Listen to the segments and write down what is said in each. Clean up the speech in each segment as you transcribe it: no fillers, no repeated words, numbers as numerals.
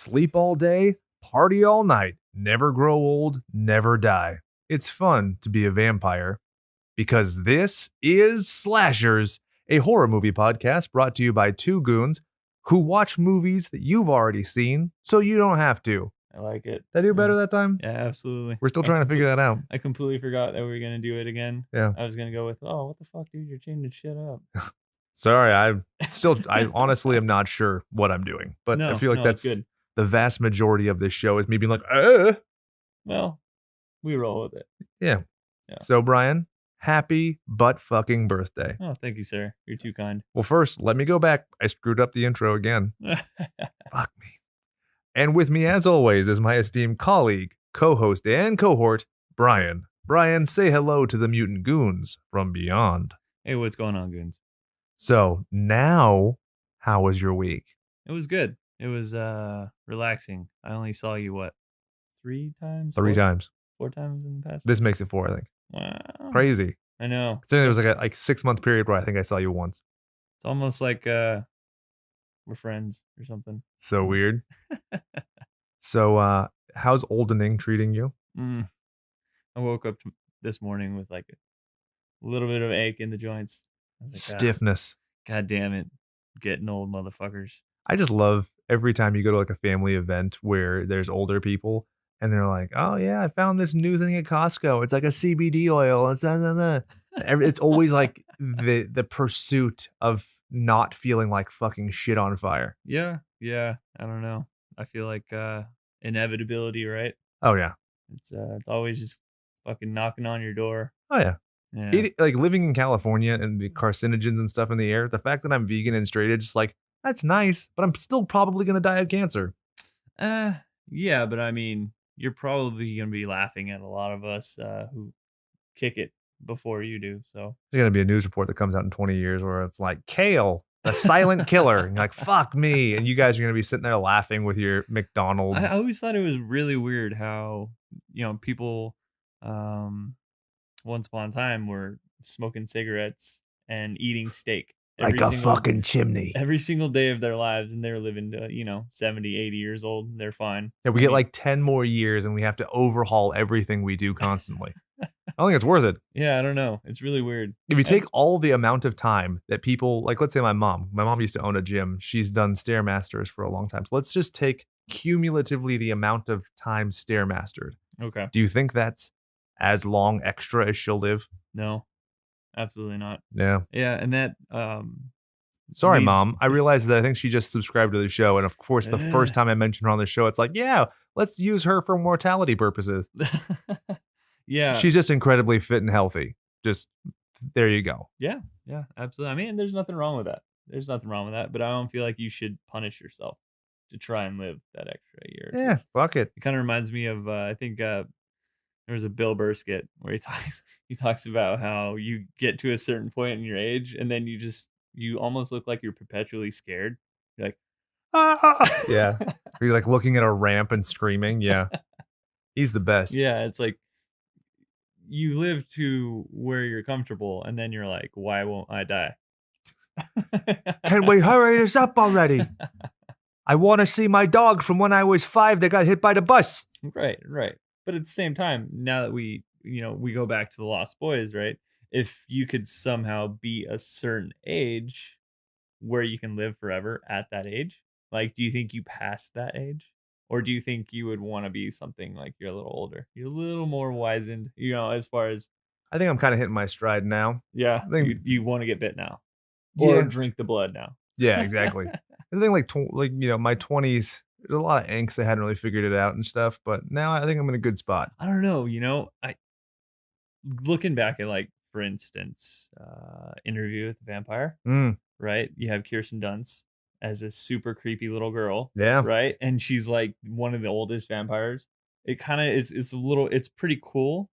Sleep all day, party all night, never grow old, never die. It's fun to be a vampire because this is Slashers, a horror movie podcast brought to you by two goons who watch movies that you've already seen so you don't have to. I like it. Did I do better that time? Yeah, absolutely. We're still trying to figure that out. I completely forgot that we were going to do it again. Yeah. I was going to go with, oh, what the fuck, dude? You're changing shit up. Sorry, I honestly am not sure what I'm doing, but I feel like that's good. The vast majority of this show is me being like, Well, we roll with it. Yeah. So, Bryan, happy butt fucking birthday. Oh, thank you, sir. You're too kind. Well, first, let me go back. I screwed up the intro again. Fuck me. And with me, as always, is my esteemed colleague, co-host, and cohort, Bryan. Bryan, say hello to the mutant goons from beyond. Hey, what's going on, goons? So, now, how was your week? It was good. It was relaxing. I only saw you, what, 3 times? 3 times. 4 times in the past? This makes it 4, I think. Wow. Crazy. I know. Considering there was like a 6-month period where I think I saw you once. It's almost like we're friends or something. So weird. So, how's oldening treating you? I woke up this morning with like a little bit of ache in the joints. I was like, Stiffness. God damn it. Getting old, motherfuckers. I just love every time you go to like a family event where there's older people and they're like, oh yeah, I found this new thing at Costco. It's like a CBD oil. It's always like the pursuit of not feeling like fucking shit on fire. Yeah. I don't know. I feel like inevitability, right? Oh yeah. It's always just fucking knocking on your door. Oh yeah. Like living in California and the carcinogens and stuff in the air, the fact that I'm vegan and straight edge, just like, that's nice, but I'm still probably going to die of cancer. Yeah, but I mean, you're probably going to be laughing at a lot of us who kick it before you do. So there's going to be a news report that comes out in 20 years where it's like, Kale, the silent killer. And you're like, fuck me. And you guys are going to be sitting there laughing with your McDonald's. I always thought it was really weird how, people once upon a time were smoking cigarettes and eating steak. Like a fucking chimney. Every single day of their lives, and they're living to, 70, 80 years old. They're fine. Yeah, we get like 10 more years, and we have to overhaul everything we do constantly. I don't think it's worth it. Yeah, I don't know. It's really weird. If you take all the amount of time that people, like let's say my mom used to own a gym. She's done Stairmasters for a long time. So let's just take cumulatively the amount of time Stairmastered. Okay. Do you think that's as long extra as she'll live? No. Absolutely not. Yeah. Yeah, and that sorry, Mom. I realized that I think she just subscribed to the show, and of course, the first time I mentioned her on the show, it's like, yeah, let's use her for mortality purposes. Yeah. She's just incredibly fit and healthy. Just there you go. Yeah, absolutely. I mean, there's nothing wrong with that. But I don't feel like you should punish yourself to try and live that extra year. Yeah, fuck it. It kind of reminds me of I think there was a Bill Burr skit where he talks about how you get to a certain point in your age and then you almost look like you're perpetually scared. You're like, ah! Yeah. You're like looking at a ramp and screaming. Yeah. He's the best. Yeah. It's like you live to where you're comfortable and then you're like, why won't I die? Can we hurry this up already? I want to see my dog from when I was 5 that got hit by the bus. Right. But at the same time, now that we go back to the Lost Boys, right? If you could somehow be a certain age where you can live forever at that age, like, do you think you passed that age? Or do you think you would want to be something like you're a little older? You're a little more wizened, as far as... I think I'm kind of hitting my stride now. Yeah, I think you want to get bit now. Or drink the blood now. Yeah, exactly. I think my 20s... There's a lot of angst. I hadn't really figured it out and stuff, but now I think I'm in a good spot. I don't know. I looking back at, like, for instance, Interview with the Vampire, right? You have Kirsten Dunst as a super creepy little girl, yeah, right? And she's like one of the oldest vampires. It kind of is. It's pretty cool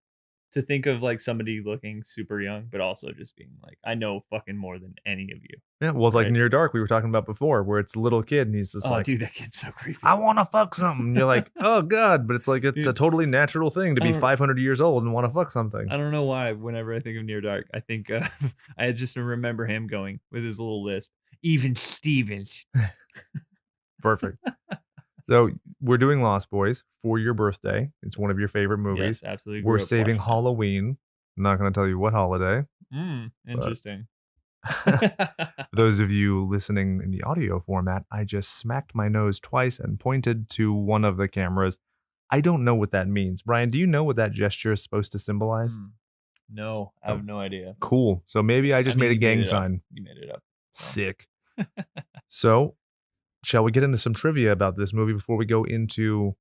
to think of like somebody looking super young, but also just being like, I know fucking more than any of you. Yeah, well, it's like Near Dark we were talking about before, where it's a little kid and he's just like, dude, that kid's so creepy. I want to fuck something. And you're like, oh god, but it's like it's a totally natural thing to be 500 years old and want to fuck something. I don't know why. Whenever I think of Near Dark, I think I just remember him going with his little lisp. Even Stevens. Perfect. So we're doing Lost Boys for your birthday. It's one of your favorite movies. Yes, absolutely. We're Grew up saving watching it. Halloween. I'm not going to tell you what holiday. Interesting. For those of you listening in the audio format, I just smacked my nose twice and pointed to one of the cameras. I don't know what that means. Bryan, do you know what that gesture is supposed to symbolize? No, I have no idea. Cool. So maybe I just made a you gang made it up. sign. You made it up. Sick. So, shall we get into some trivia about this movie before we go into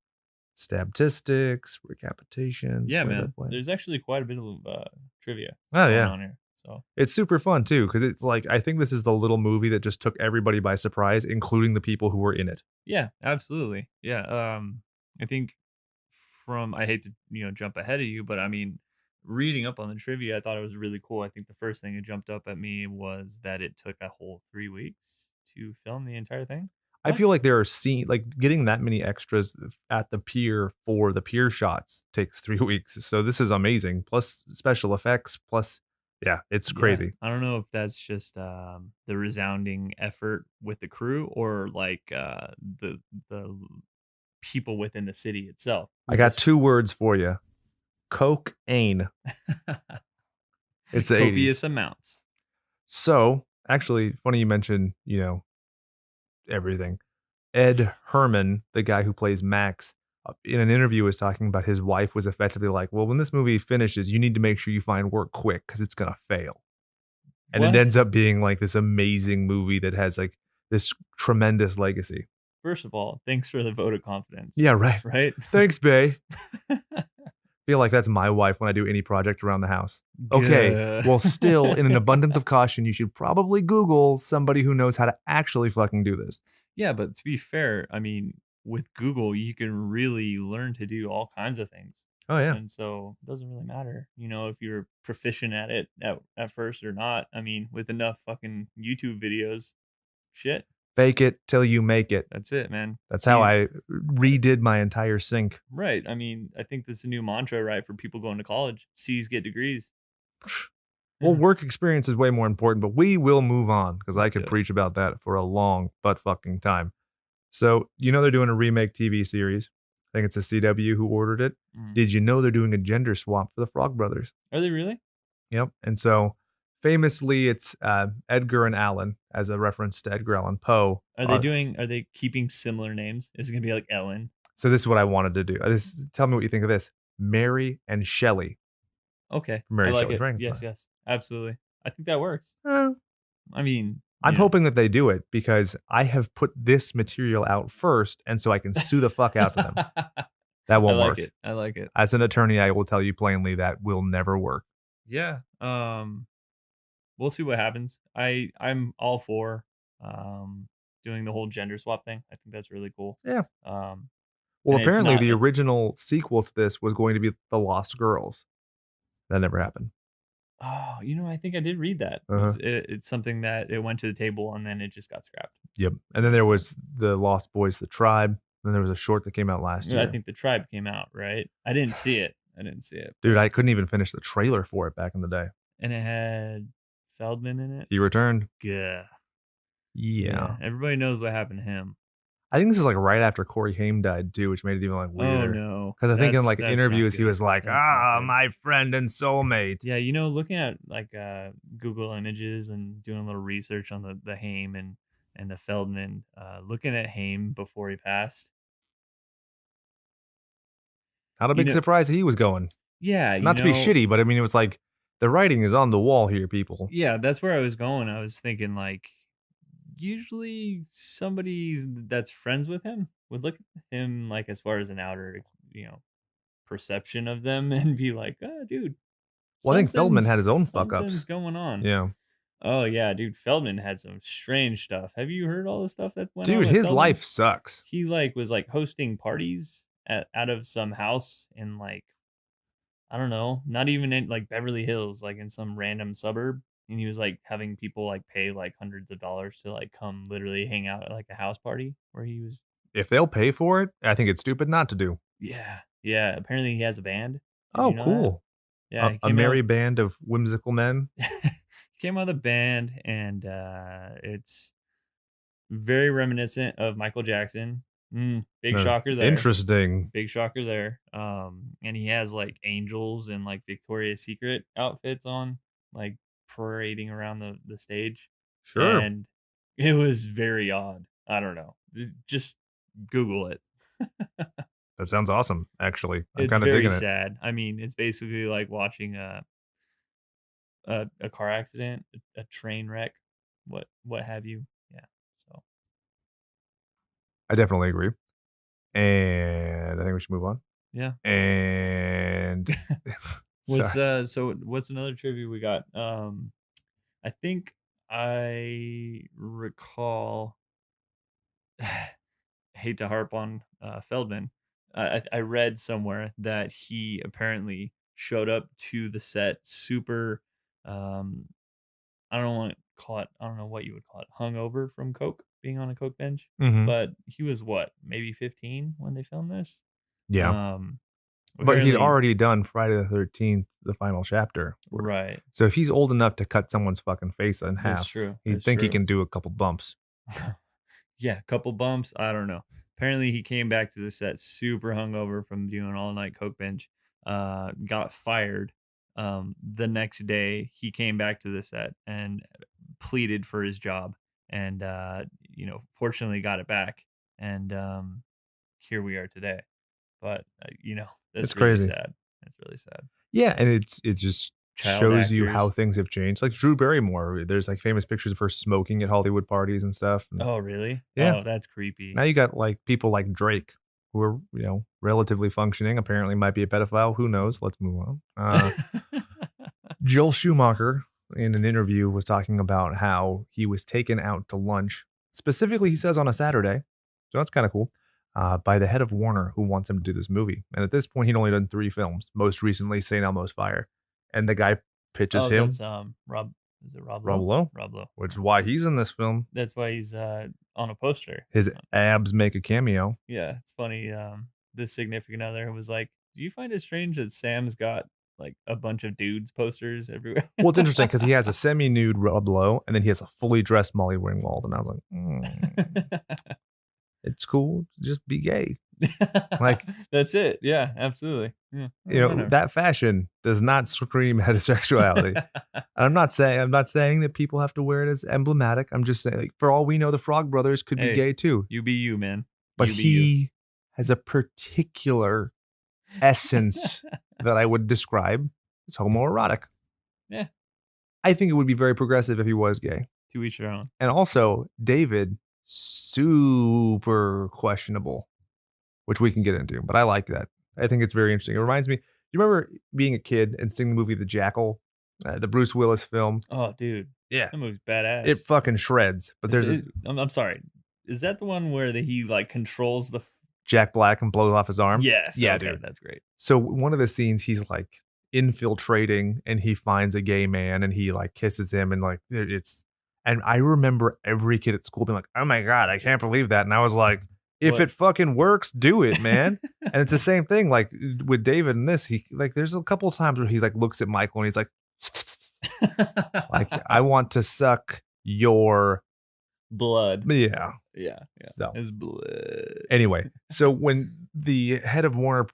stabtistics, recapitations? Yeah, man. play-by-play? There's actually quite a bit of trivia Oh, going yeah. on here. So It's super fun too, because it's like I think this is the little movie that just took everybody by surprise, including the people who were in it. yeah, absolutely. Yeah. I think I hate to jump ahead of you, but I mean, reading up on the trivia, I thought it was really cool. I think the first thing that jumped up at me was that it took a whole 3 weeks to film the entire thing. I feel like there are scenes like getting that many extras at the pier for the pier shots takes 3 weeks. So this is amazing. Plus special effects. Plus, yeah, it's crazy. I don't know if that's just the resounding effort with the crew or like the people within the city itself. I got 2 words for you: cocaine. It's the copious 80s. amounts. So actually, funny you mentioned everything. Ed Herman, the guy who plays Max, in an interview was talking about his wife was effectively like, well, when this movie finishes, you need to make sure you find work quick because it's going to fail. And What? it ends up being like this amazing movie that has like this tremendous legacy. First of all, thanks for the vote of confidence. Yeah, right. Right? Thanks, Bae. Feel like that's my wife when I do any project around the house. Okay, well, still, in an abundance of caution, you should probably Google somebody who knows how to actually fucking do this. Yeah, but to be fair, I mean, with Google, you can really learn to do all kinds of things. Oh, yeah. And so it doesn't really matter, if you're proficient at it at first or not. I mean, with enough fucking YouTube videos, shit. Fake it till you make it. That's it, man. That's how I redid my entire sink. Right. I mean, I think that's a new mantra, right, for people going to college. C's get degrees. Well, work experience is way more important, but we will move on because I could good. preach about that for a long butt fucking time. So, they're doing a remake TV series. I think it's a CW who ordered it. Did you know they're doing a gender swap for the Frog Brothers? Are they really? Yep. And so famously, it's Edgar and Allan as a reference to Edgar Allan Poe. Are they keeping similar names? Is it going to be like Ellen? So this is what I wanted to do. Tell me what you think of this. Mary and Shelley. Okay. Mary I like Shelley it. Frankenstein. Yes. Absolutely. I think that works. I mean, I'm hoping that they do it because I have put this material out first, and so I can sue the fuck out of them. That won't work. I like it. As an attorney, I will tell you plainly that will never work. Yeah. We'll see what happens. I'm all for doing the whole gender swap thing. I think that's really cool. Yeah. Well, apparently the original sequel to this was going to be The Lost Girls. That never happened. Oh, I think I did read that. It's something that it went to the table and then it just got scrapped. Yep. And then there was The Lost Boys, The Tribe. Then there was a short that came out last year. I think The Tribe came out, right? I didn't see it. Dude, I couldn't even finish the trailer for it back in the day. And it had Feldman in it. He returned. Yeah. Everybody knows what happened to him. I think this is like right after Cory Haim died too, which made it even like weirder. Oh no! Because I think in like interviews he was like, my friend and soulmate. Yeah, looking at like Google Images and doing a little research on the Haim and the Feldman, looking at Haim before he passed. Not a big surprise he was going. Yeah, not to be shitty, but I mean it was like the writing is on the wall here, people. Yeah, that's where I was going. I was thinking like, usually somebody that's friends with him would look at him like as far as an outer perception of them and be like, oh dude, well, I think Feldman had his own fuck ups. Something's going on. Yeah. Oh yeah, dude, Feldman had some strange stuff. Have you heard all the stuff that went on? Dude, his Feldman? life sucks. He was hosting parties out of some house in like, I don't know, not even in like Beverly Hills, like in some random suburb. And he was like having people like pay like hundreds of dollars to like come literally hang out at like a house party where he was. If they'll pay for it, I think it's stupid not to do. Yeah. Apparently he has a band. Oh, cool. That? Yeah. A merry band of whimsical men. He came out of the band and it's very reminiscent of Michael Jackson. Big shocker there. Interesting. Big shocker there. And he has like angels and like Victoria's Secret outfits on, like parading around the stage. Sure. And it was very odd. I don't know. Just Google it. That sounds awesome, actually. I'm It's kind of very digging it. sad. I mean, it's basically like watching a car accident, a train wreck, what have you. Yeah. So I definitely agree. And I think we should move on. yeah. And sorry. So what's another trivia we got? I think I recall. Hate to harp on Feldman. I read somewhere that he apparently showed up to the set super. Um, I don't want to call it. I don't know what you would call it. Hungover from coke, being on a coke bench. Mhm. But he was what, maybe 15 when they filmed this. Yeah. But he'd Apparently- already done Friday the 13th, the final chapter. right. So if he's old enough to cut someone's fucking face in half, That's true. he'd That's think he true. can do a couple bumps. Yeah, couple bumps. I don't know. Apparently, he came back to the set super hungover from doing an all night coke binge. Got fired. The next day, he came back to the set and pleaded for his job, and fortunately got it back. And here we are today. But that's It's really crazy. sad. That's really sad. Yeah, and it just Child shows you actors. how things have changed. Like Drew Barrymore, there's like famous pictures of her smoking at Hollywood parties and stuff. And Oh, really? Yeah. Oh, that's creepy. now you got like people like Drake, who are relatively functioning. Apparently, might be a pedophile. Who knows? Let's move on. Joel Schumacher, in an interview, was talking about how he was taken out to lunch. Specifically, he says on a Saturday, so that's kind of cool, by the head of Warner, who wants him to do this movie. And at this point, he'd only done 3 films. Most recently, St. Elmo's Fire, and the guy pitches him. That's Rob. Is it Rob Rob Lowe? Lowe, Rob Lowe. which is why he's in this film. That's why he's on a poster. His abs make a cameo. Yeah, it's funny. The significant other was like, "Do you find it strange that Sam's got like a bunch of dudes posters everywhere?" Well, it's interesting because he has a semi-nude Rob Lowe, and then he has a fully dressed Molly Ringwald, and I was like, it's cool, just be gay. Like, that's it. Yeah, absolutely. Yeah, that fashion does not scream heterosexuality. I'm not saying that people have to wear it as emblematic. I'm just saying, like, for all we know, the Frog Brothers could be Hey, gay too. You be you, man. But You be he has a particular essence that I would describe as homoerotic. Yeah. I think it would be very progressive if he was gay. To each their own. And also, David, super questionable, which we can get into. But I like that. I think it's very interesting. It reminds me, you remember being a kid and seeing the movie The Jackal, the Bruce Willis film? Oh, dude. Yeah. That movie's badass. It fucking shreds. But I'm sorry. Is that the one where he like controls the Jack Black and blows off his arm? Yes. Yeah, okay, dude. That's great. So one of the scenes, he's like infiltrating and he finds a gay man and he like kisses him and like and I remember every kid at school being like, oh my God, I can't believe that. And I was like, if it fucking works, do it, man. And it's the same thing like with David in this. He like there's a couple of times where he like looks at Michael and he's like I want to suck your blood. Yeah. So his blood. Anyway, so when the head of Warner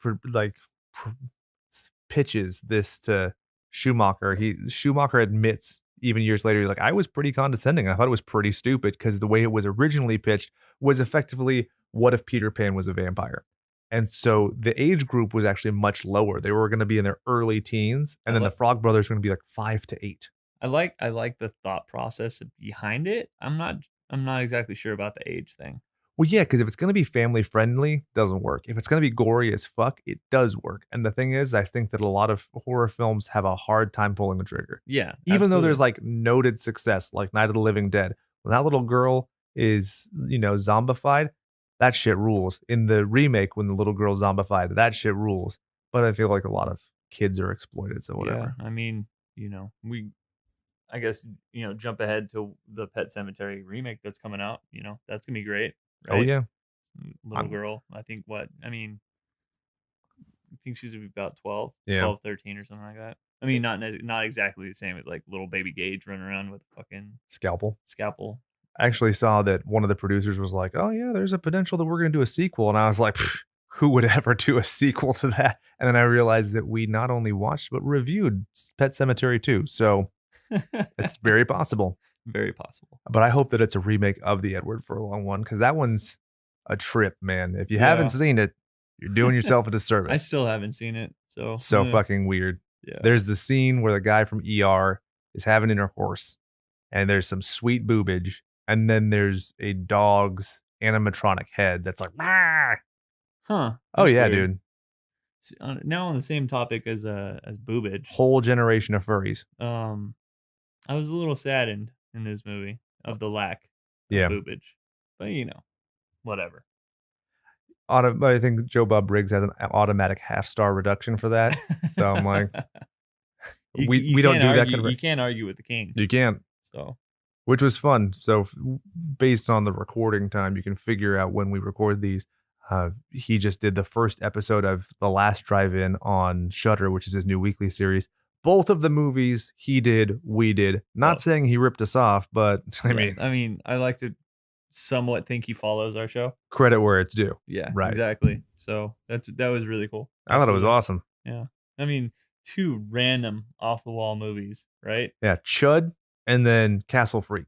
pitches this to Schumacher, Schumacher admits even years later, he's like, I was pretty condescending. I thought it was pretty stupid because the way it was originally pitched was effectively, what if Peter Pan was a vampire? And so the age group was actually much lower. They were going to be in their early teens, and then the Frog Brothers were going to be like 5 to 8. I like the thought process behind it. I'm not exactly sure about the age thing. Well, yeah, because if it's going to be family friendly, it doesn't work. If it's going to be gory as fuck, it does work. And the thing is, I think that a lot of horror films have a hard time pulling the trigger. Yeah. Even though there's like noted success, like Night of the Living Dead. When that little girl is, zombified, that shit rules. In the remake, when the little girl's zombified, that shit rules. But I feel like a lot of kids are exploited, so whatever. Yeah, I mean, I guess, jump ahead to the Pet Sematary remake that's coming out. That's going to be great. Right? Oh, yeah. Little girl. I think she's about 12, yeah. 12, 13 or something like that. I mean, not exactly the same as like little baby Gage running around with a fucking scalpel. I actually saw that one of the producers was like, oh yeah, there's a potential that we're going to do a sequel. And I was like, who would ever do a sequel to that? And then I realized that we not only watched, but reviewed Pet Sematary 2. So it's very possible. Very possible. But I hope that it's a remake of the Edward Furlong one, because that one's a trip, man. If you haven't seen it, you're doing yourself a disservice. I still haven't seen it. So fucking weird. Yeah. There's the scene where the guy from ER is having intercourse, and there's some sweet boobage, and then there's a dog's animatronic head that's like, "Rah!" Huh. Oh yeah, weird. dude. Now on the same topic as boobage. Whole generation of furries. I was a little saddened in this movie of the lack of boobage, but whatever. I think Joe Bob Briggs has an automatic half-star reduction for that. So I'm like, we don't do that kind of. You can't argue with the king. You can't. So, which was fun. So based on the recording time, you can figure out when we record these. He just did the first episode of The Last Drive-In on Shudder, which is his new weekly series. Both of the movies he did, we did. Not saying he ripped us off, but I mean, I like to somewhat think he follows our show. Credit where it's due. Yeah, right. Exactly. So that was really cool. I thought it was awesome. Yeah. I mean, 2 random off the wall movies, right? Yeah, Chud and then Castle Freak.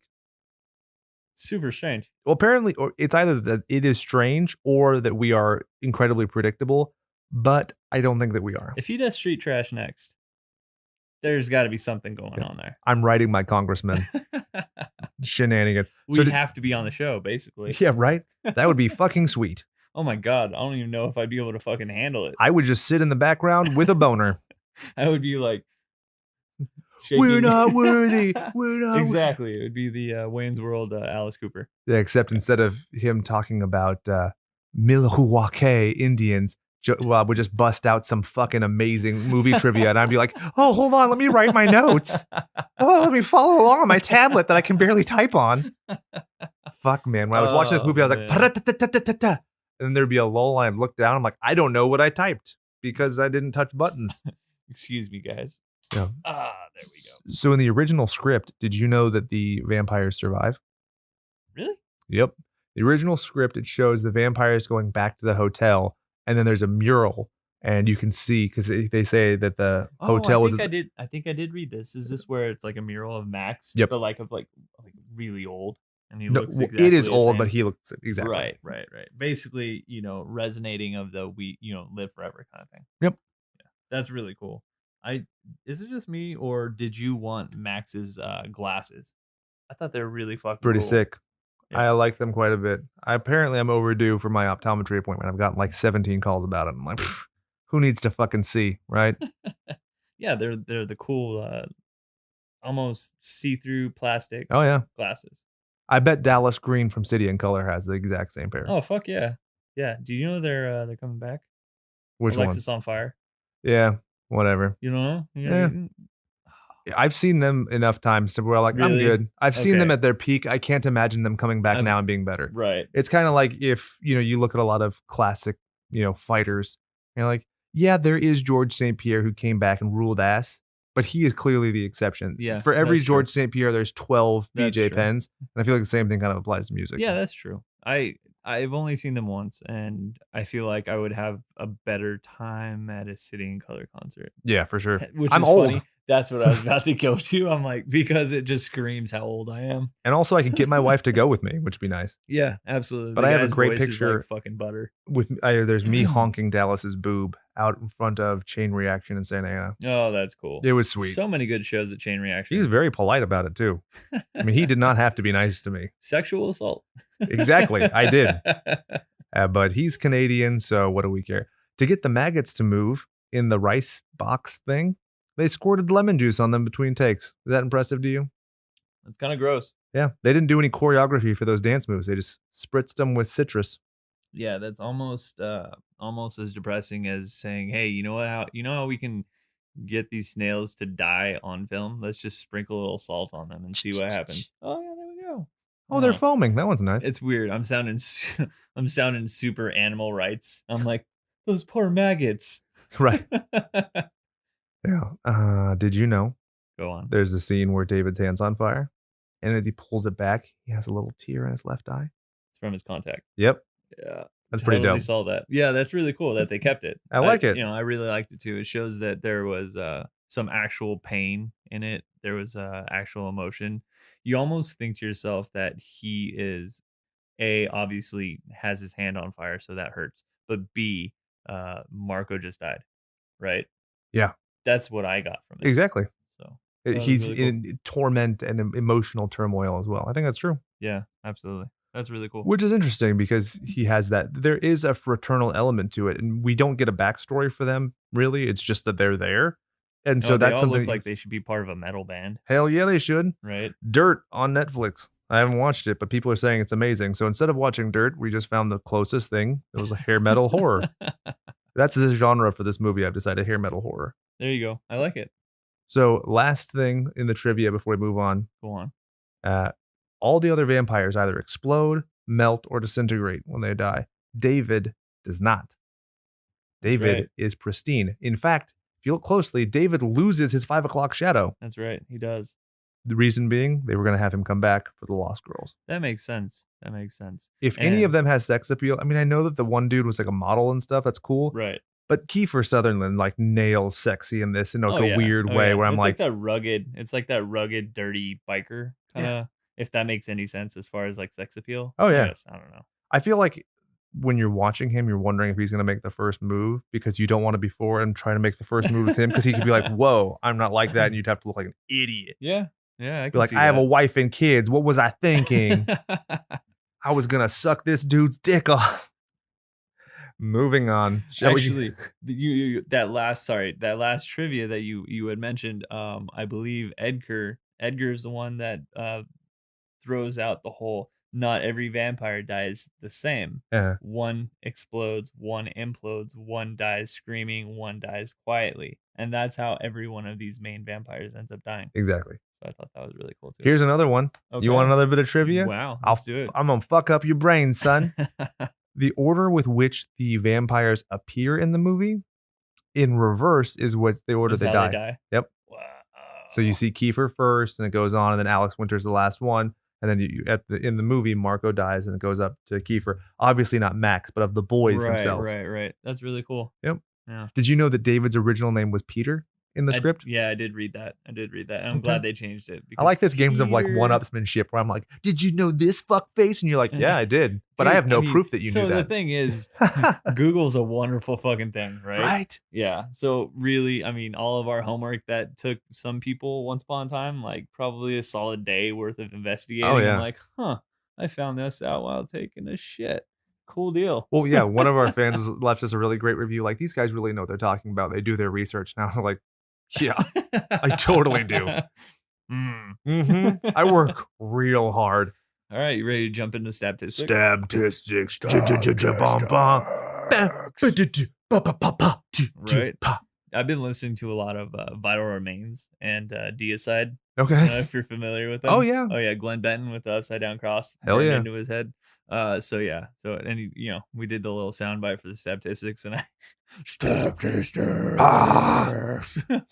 Super strange. Well, apparently, or it's either that it is strange or that we are incredibly predictable, but I don't think that we are. If he does Street Trash next, there's got to be something going on there. I'm writing my congressman. Shenanigans. We have to be on the show, basically. Yeah, right? That would be fucking sweet. Oh my God. I don't even know if I'd be able to fucking handle it. I would just sit in the background with a boner. I would be like, shaking. We're not worthy. We're not Exactly. It would be the Wayne's World Alice Cooper. Yeah, except instead of him talking about Milwaukee Indians, Rob would just bust out some fucking amazing movie trivia, and I'd be like, oh, hold on, let me write my notes. Oh, let me follow along on my tablet that I can barely type on. Fuck, man. When I was watching this movie, I was like, and then there'd be a lull, and I'd look down, I'm like, I don't know what I typed because I didn't touch buttons. Excuse me, guys. Yeah. There we go. So in the original script, did you know that the vampires survive? Really? Yep. The original script, it shows the vampires going back to the hotel, and then there's a mural, and you can see, because they say that the hotel was. I think I did read this. Is this where it's like a mural of Max? Yep. But like really old, and he looks exactly. It is old, but he looks exactly right. Basically, resonating of the live forever kind of thing. Yep. Yeah, that's really cool. Is it just me, or did you want Max's glasses? I thought they were really fucking pretty cool. sick. Yeah. I like them quite a bit. I'm overdue for my optometry appointment. I've gotten like 17 calls about it. I'm like, who needs to fucking see, right? Yeah, they're the cool, almost see-through plastic. Oh yeah, glasses. I bet Dallas Green from City and Color has the exact same pair. Oh fuck yeah, yeah. Do you know they're coming back? Which Alexis on Fire. Yeah, whatever. You know? Yeah. I've seen them enough times to where I'm like, really? I'm good. I've seen them at their peak. I can't imagine them coming back now and being better. Right. It's kind of like if, you look at a lot of classic, fighters, and you're like, yeah, there is George St. Pierre who came back and ruled ass, but he is clearly the exception. Yeah. For every George St. Pierre, there's 12 BJ Penns. And I feel like the same thing kind of applies to music. Yeah, that's true. I've only seen them once, and I feel like I would have a better time at a City and Color concert. Yeah, for sure. I'm old. Funny. That's what I was about to go to. I'm like, because it just screams how old I am. And also I could get my wife to go with me, which would be nice. Yeah, absolutely. But I have a great picture. Like fucking butter. There's me honking Dallas's boob out in front of Chain Reaction in Santa Ana. Oh, that's cool. It was sweet. So many good shows at Chain Reaction. He was very polite about it too. I mean, he did not have to be nice to me. Sexual assault. Exactly. I did. But he's Canadian, so what do we care? To get the maggots to move in the rice box thing, they squirted lemon juice on them between takes. Is that impressive to you? That's kind of gross. Yeah. They didn't do any choreography for those dance moves. They just spritzed them with citrus. Yeah, that's almost as depressing as saying, hey, you know how we can get these snails to die on film? Let's just sprinkle a little salt on them and see what happens. Oh yeah, there we go. Oh, they're foaming. That one's nice. It's weird. I'm sounding super animal rights. I'm like, those poor maggots. Right. Yeah. Did you know? Go on. There's a scene where David's hand's on fire. and as he pulls it back, he has a little tear in his left eye. It's from his contact. Yep. Yeah. That's pretty Totally dope. saw that. Yeah, that's really cool that they kept it. I like it. You know, I really liked it too. It shows that there was some actual pain in it. There was actual emotion. You almost think to yourself that he is obviously has his hand on fire, so that hurts. But B, Marco just died, right? Yeah. That's what I got from it. Exactly. So he's really cool. in torment and emotional turmoil as well. I think that's true. Yeah, absolutely. That's really cool. Which is interesting because he has that. There is a fraternal element to it, and we don't get a backstory for them really. It's just that they're there, and so they that's all something. look like they should be part of a metal band. Hell yeah, they should. Right. Dirt on Netflix. I haven't watched it, but people are saying it's amazing. So instead of watching Dirt, we just found the closest thing. It was a hair metal horror. That's the genre for this movie. I've decided hair metal horror. There you go. I like it. So last thing in the trivia before we move on. Go on. All the other vampires either explode, melt, or disintegrate when they die. David does not. David is pristine. In fact, if you look closely, David loses his 5 o'clock shadow. That's right. He does. The reason being, they were going to have him come back for the Lost Girls. That makes sense. If any of them has sex appeal, I mean, I know that the one dude was like a model and stuff. That's cool. Right. But Keifer Sutherland like nails sexy in this in like a weird way where I'm it's like that rugged. It's like that rugged, dirty biker kind of. If that makes any sense as far as like sex appeal. Oh yeah. I don't know. I feel like when you're watching him, you're wondering if he's going to make the first move because you don't want to be forward and try to make the first move with him because he could be like, "Whoa, I'm not like that," and you'd have to look like an idiot. Yeah. I can like, see I have a wife and kids. What was I thinking? I was gonna suck this dude's dick off. Moving on. Actually, that last trivia that you had mentioned, I believe Edgar's the one that throws out the whole not every vampire dies the same. One explodes, one implodes, one dies screaming, one dies quietly. And that's how every one of these main vampires ends up dying. Exactly. So I thought that was really cool too. Here's another one. Okay. You want another bit of trivia? Wow. Let's do it. I'm going to fuck up your brain, son. The order with which the vampires appear in the movie in reverse is what the order they die. Yep. Wow. So you see Keifer first and it goes on, and then Alex Winter's the last one. And then in the movie, Marco dies and it goes up to Keifer. Obviously not Max, but of the boys themselves. Right. That's really cool. Yep. Yeah. Did you know that David's original name was Peter in the script? Yeah, I did read that. And I'm glad they changed it. I like this games of like one-upsmanship where I'm like, did you know this fuckface? And you're like, yeah, I did. But I have no proof that you knew that. So the thing is, Google's a wonderful fucking thing, right? Right. Yeah. So really, I mean, all of our homework that took some people once upon a time, like probably a solid day worth of investigating. Oh, yeah. I'm like, I found this out while taking a shit. Cool deal. Well, yeah, one of our fans left us a really great review. Like, these guys really know what they're talking about. They do their research. And I was like, yeah, I totally do. Mm-hmm. I work real hard. All right, you ready to jump into statistics? Right. I've been listening to a lot of Vital Remains and Deicide. Okay. I don't know if you're familiar with them. Oh, yeah. Glenn Benton with the upside down cross. Hell yeah. Into his head. We did the little soundbite for the statistics, and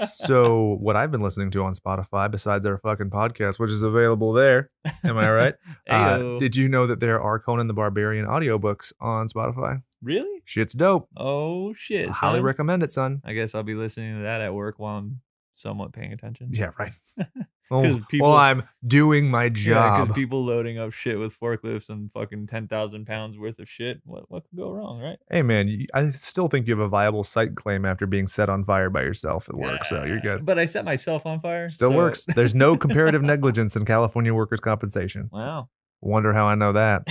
So what I've been listening to on Spotify, besides our fucking podcast, which is available there, am I right? Did you know that there are Conan the Barbarian audiobooks on Spotify? Really? Shit's dope. Oh shit! I highly recommend it, son. I guess I'll be listening to that at work while I'm somewhat paying attention. Yeah, right. I'm doing my job. Because people loading up shit with forklifts and fucking 10,000 pounds worth of shit. What could go wrong, right? Hey, man, I still think you have a viable site claim after being set on fire by yourself at work, so you're good. But I set myself on fire. Still works. There's no comparative negligence in California workers' compensation. Wow. Wonder how I know that.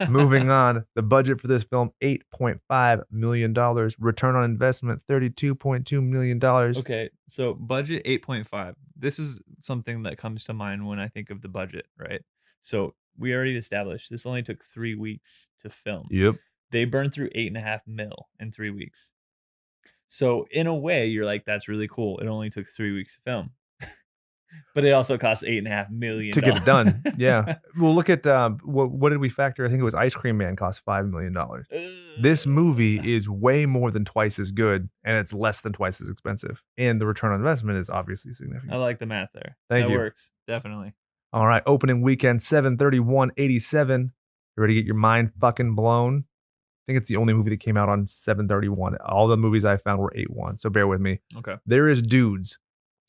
Moving on, the budget for this film, $8.5 million. Return on investment, $32.2 million. Okay, so budget 8.5. This is something that comes to mind when I think of the budget, right? So we already established this only took 3 weeks to film. Yep. They burned through $8.5 million in 3 weeks. So in a way, you're like, that's really cool. It only took 3 weeks to film. But it also costs $8.5 million to get it done. Yeah. Well, look at what did we factor? I think it was Ice Cream Man cost $5 million. This movie is way more than twice as good, and it's less than twice as expensive. And the return on investment is obviously significant. I like the math there. Thank you. That works. Definitely. All right, opening weekend 7/31/87. You ready to get your mind fucking blown? I think it's the only movie that came out on 7/31. All the movies I found were 8/1, so bear with me. Okay. There is Dudes.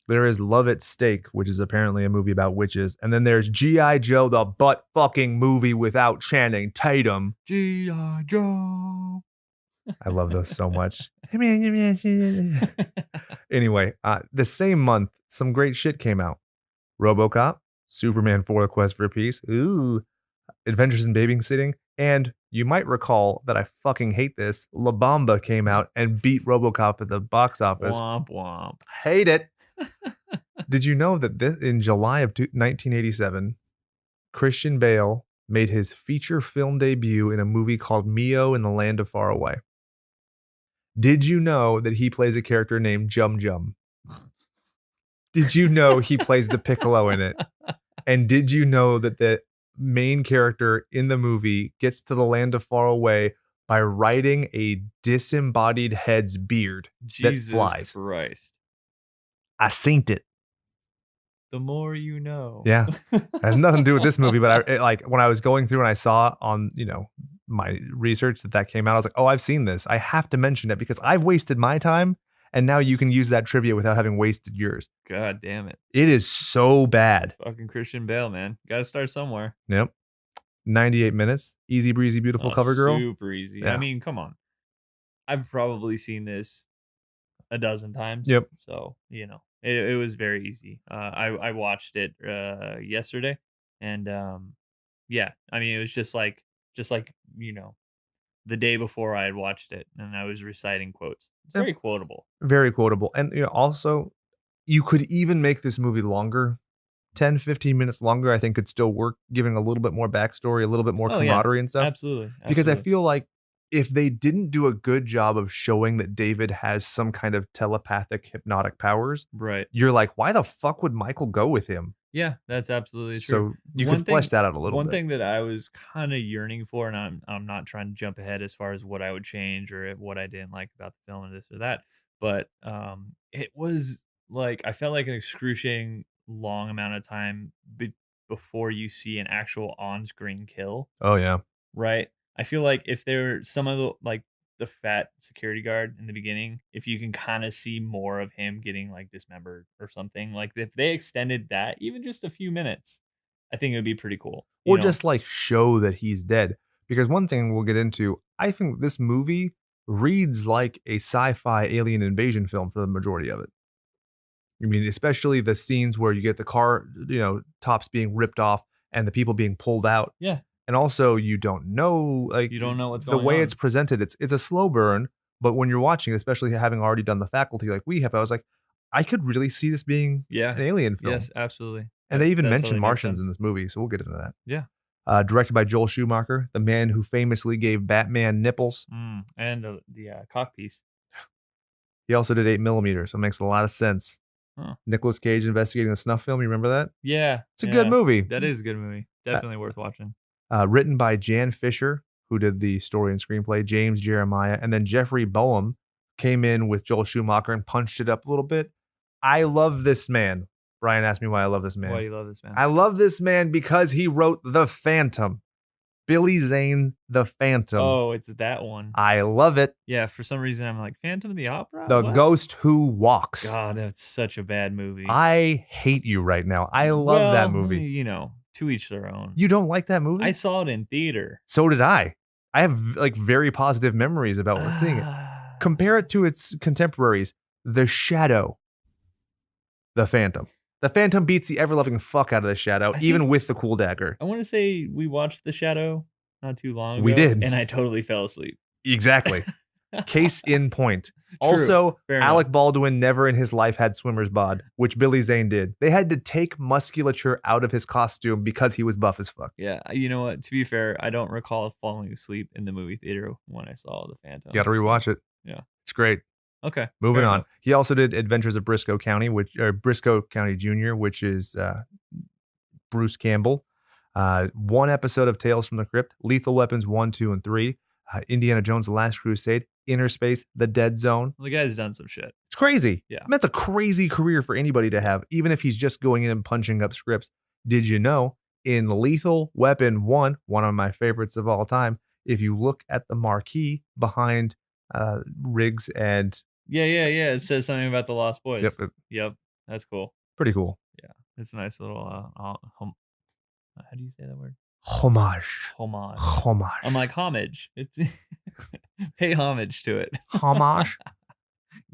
There is Love at Stake, which is apparently a movie about witches. And then there's G.I. Joe, the butt fucking movie without Channing Tatum. G.I. Joe. I love those so much. Anyway, the same month, some great shit came out. RoboCop, Superman 4: The Quest for Peace, ooh, Adventures in Babysitting, and you might recall that I fucking hate this. La Bamba came out and beat RoboCop at the box office. Womp womp. Hate it. Did you know that in July of 1987, Christian Bale made his feature film debut in a movie called Mio in the Land of Far Away? Did you know that he plays a character named Jum Jum? Did you know he plays the piccolo in it? And did you know that the main character in the movie gets to the Land of Far Away by riding a disembodied head's beard Jesus that flies? Christ. I seen it. The more you know. Yeah. It has nothing to do with this movie, but when I was going through and I saw on, my research that came out, I was like, oh, I've seen this. I have to mention it because I've wasted my time and now you can use that trivia without having wasted yours. God damn it. It is so bad. Fucking Christian Bale, man. Got to start somewhere. Yep. 98 minutes. Easy breezy, beautiful cover girl. Super easy. Yeah. I mean, come on. I've probably seen this a dozen times. Yep. So, it was very easy. I watched it yesterday, and yeah, I mean, it was just like the day before I had watched it, and I was reciting quotes. It's very quotable. Very quotable. And also, you could even make this movie longer. 10, 15 minutes longer, I think could still work, giving a little bit more backstory, a little bit more camaraderie and stuff. Absolutely. Because I feel like if they didn't do a good job of showing that David has some kind of telepathic hypnotic powers, right? You're like, why the fuck would Michael go with him? Yeah, that's absolutely true. So you could flesh that out a little bit. One thing that I was kind of yearning for, and I'm not trying to jump ahead as far as what I would change or what I didn't like about the film or this or that, but it was like I felt like an excruciating long amount of time before you see an actual on-screen kill. Oh yeah. Right? I feel like if there some of the fat security guard in the beginning, if you can kind of see more of him getting like dismembered or something, like if they extended that even just a few minutes, I think it would be pretty cool. Or just like show that he's dead. Because one thing we'll get into, I think this movie reads like a sci-fi alien invasion film for the majority of it. I mean, especially the scenes where you get the car, tops being ripped off and the people being pulled out. Yeah. And also, you don't know, you don't know what's going on. The way it's presented, it's a slow burn. But when you're watching, especially having already done The Faculty like we have, I was like, I could really see this being an alien film. Yes, absolutely. And they even mentioned Martians in this movie, so we'll get into that. Yeah. Directed by Joel Schumacher, the man who famously gave Batman nipples. And the cock piece. He also did 8mm, so it makes a lot of sense. Huh. Nicolas Cage investigating the snuff film. You remember that? Yeah. It's a good movie. That is a good movie. Definitely worth watching. Written by Jan Fisher, who did the story and screenplay, James Jeremiah, and then Jeffrey Boehm came in with Joel Schumacher and punched it up a little bit. I love this man. Brian asked me why I love this man. Why do you love this man? I love this man because he wrote The Phantom. Billy Zane, The Phantom. Oh, it's that one. I love it. Yeah, for some reason I'm like, Phantom of the Opera? The Ghost Who Walks. God, that's such a bad movie. I hate you right now. I love that movie. To each their own. You don't like that movie? I saw it in theater. So did I. I have very positive memories about seeing it. Compare it to its contemporaries. The Shadow. The Phantom. The Phantom beats the ever-loving fuck out of The Shadow, even with the cool dagger. I want to say we watched The Shadow not too long ago. We did. And I totally fell asleep. Exactly. Case in point. True. Also, Fair Alec enough. Baldwin never in his life had swimmer's bod, which Billy Zane did. They had to take musculature out of his costume because he was buff as fuck. Yeah, you know what? To be fair, I don't recall falling asleep in the movie theater when I saw The Phantom. You got to rewatch it. Yeah. It's great. Okay. Moving on. He also did Adventures of Briscoe County, Briscoe County Jr., which is Bruce Campbell. One episode of Tales from the Crypt, Lethal Weapons 1, 2, and 3, Indiana Jones: The Last Crusade, Inner Space, The Dead Zone. Well, the guy's done some shit. It's crazy. Yeah. That's a crazy career for anybody to have, even if he's just going in and punching up scripts. Did you know in Lethal Weapon 1, one of my favorites of all time, if you look at the marquee behind Riggs and... Yeah. It says something about the Lost Boys. Yep. That's cool. Pretty cool. Yeah. It's a nice little, how do you say that word? Homage. I'm like homage. It's pay homage to it. Homage.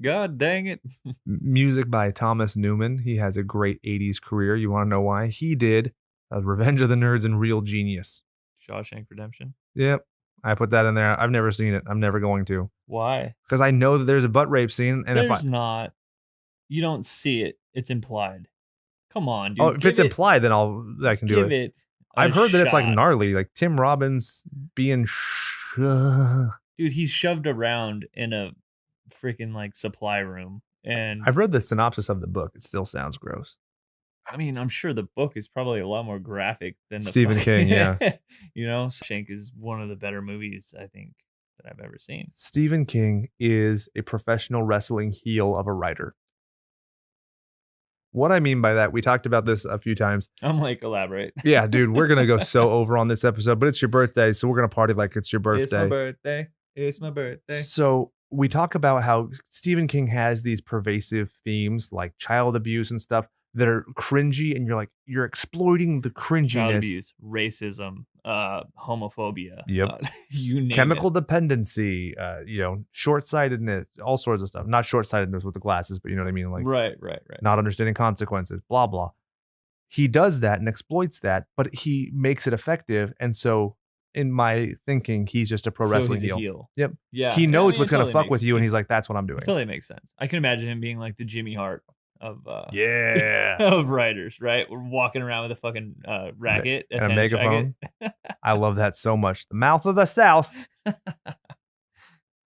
God dang it. Music by Thomas Newman. He has a great 80s career. You want to know why? He did Revenge of the Nerds and Real Genius. Shawshank Redemption. Yep. I put that in there. I've never seen it. I'm never going to. Why? Because I know that there's a butt rape scene. And there's not. You don't see it. It's implied. Come on, dude. Oh, if it's implied, then I can do it. Give it. I've heard that it's like gnarly, like Tim Robbins being dude, he's shoved around in a freaking like supply room, and I've read the synopsis of the book. It still sounds gross. I mean, I'm sure the book is probably a lot more graphic than the Stephen King. Yeah, you know, Shank is one of the better movies I think that I've ever seen. Stephen King is a professional wrestling heel of a writer. What I mean by that, we talked about this a few times. I'm like, elaborate. Yeah, dude, we're going to go so over on this episode, but it's your birthday, so we're going to party like it's your birthday. It's my birthday. It's my birthday. So we talk about how Stephen King has these pervasive themes like child abuse and stuff that are cringy, and you're like, you're exploiting the cringiness. Child abuse, racism, homophobia. Yep. You name Chemical it. dependency, short-sightedness, all sorts of stuff. Not short-sightedness with the glasses, but you know what I mean? Like right. Not understanding consequences, blah, blah. He does that and exploits that, but he makes it effective. And so in my thinking, he's just a pro wrestling heel. Yep. Yeah. He knows what's going to fuck with you, and he's like, that's what I'm doing. Totally makes sense. I can imagine him being like the Jimmy Hart of of writers, right? We're walking around with a fucking racket and a megaphone. I love that so much. The mouth of the South.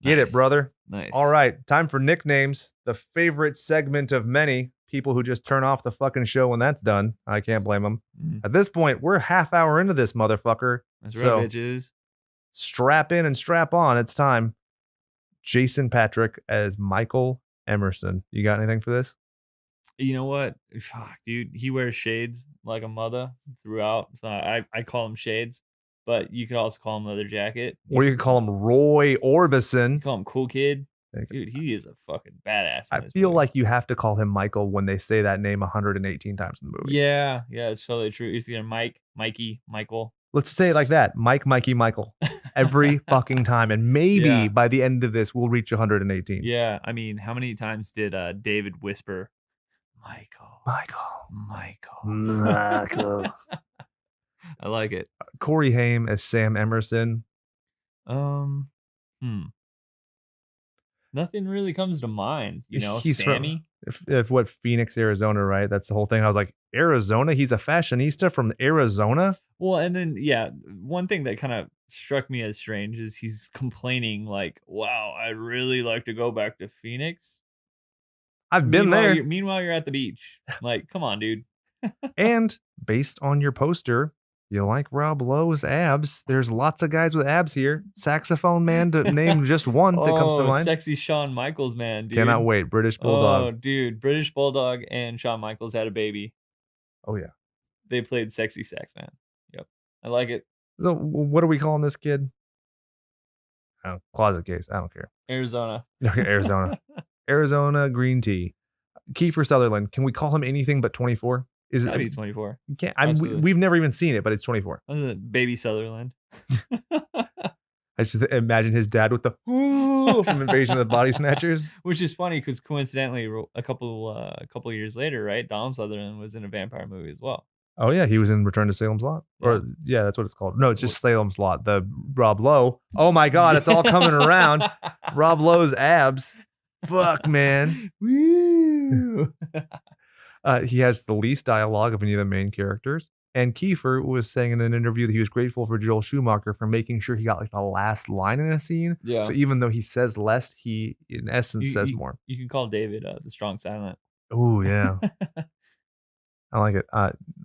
Get it, brother. Nice. All right, time for nicknames. The favorite segment of many people who just turn off the fucking show when that's done. I can't blame them. At this point, we're half hour into this motherfucker. That's right, bitches. Strap in and strap on. It's time. Jason Patric as Michael Emerson. You got anything for this? You know what? Fuck, dude. He wears shades like a mother throughout. So I call him Shades, but you could also call him Leather Jacket. Or you could call him Roy Orbison. You call him Cool Kid. Dude, he is a fucking badass. I feel like you have to call him Michael when they say that name 118 times in the movie. Yeah, it's totally true. He's either Mike, Mikey, Michael. Let's say it like that. Mike, Mikey, Michael. Every fucking time. And maybe by the end of this, we'll reach 118. Yeah, I mean, how many times did David whisper, Michael. I like it. Cory Haim as Sam Emerson. Nothing really comes to mind. You know, he's Sammy. If what, Phoenix, Arizona, right? That's the whole thing. I was like, Arizona? He's a fashionista from Arizona? Well, and then, one thing that kind of struck me as strange is he's complaining like, wow, I'd really like to go back to Phoenix. I've been there. Meanwhile, you're at the beach. Like, come on, dude. And based on your poster, you like Rob Lowe's abs. There's lots of guys with abs here. Saxophone man, to name just one that comes to mind. Sexy Shawn Michaels, man, dude. Cannot wait. British Bulldog. Oh, dude. British Bulldog and Shawn Michaels had a baby. Oh, yeah. They played sexy sax, man. Yep. I like it. So what are we calling this kid? Oh, closet case. I don't care. Arizona. Okay, Arizona. Arizona green tea. Keifer Sutherland. Can we call him anything but 24? Is it? Be 24. You can't. We've never even seen it, but it's 24. Wasn't it Baby Sutherland? I just imagine his dad with the from Invasion of the Body Snatchers. Which is funny because coincidentally, a couple years later, right? Donald Sutherland was in a vampire movie as well. Oh yeah, he was in Return to Salem's Lot. Or yeah, that's what it's called. No, it's just Salem's Lot. The Rob Lowe. Oh my God, it's all coming around. Rob Lowe's abs. Fuck, man. Woo. He has the least dialogue of any of the main characters. And Keifer was saying in an interview that he was grateful for Joel Schumacher for making sure he got like the last line in a scene. Yeah. So even though he says less, he in essence says more. You can call David the strong silent. Oh yeah. I like it.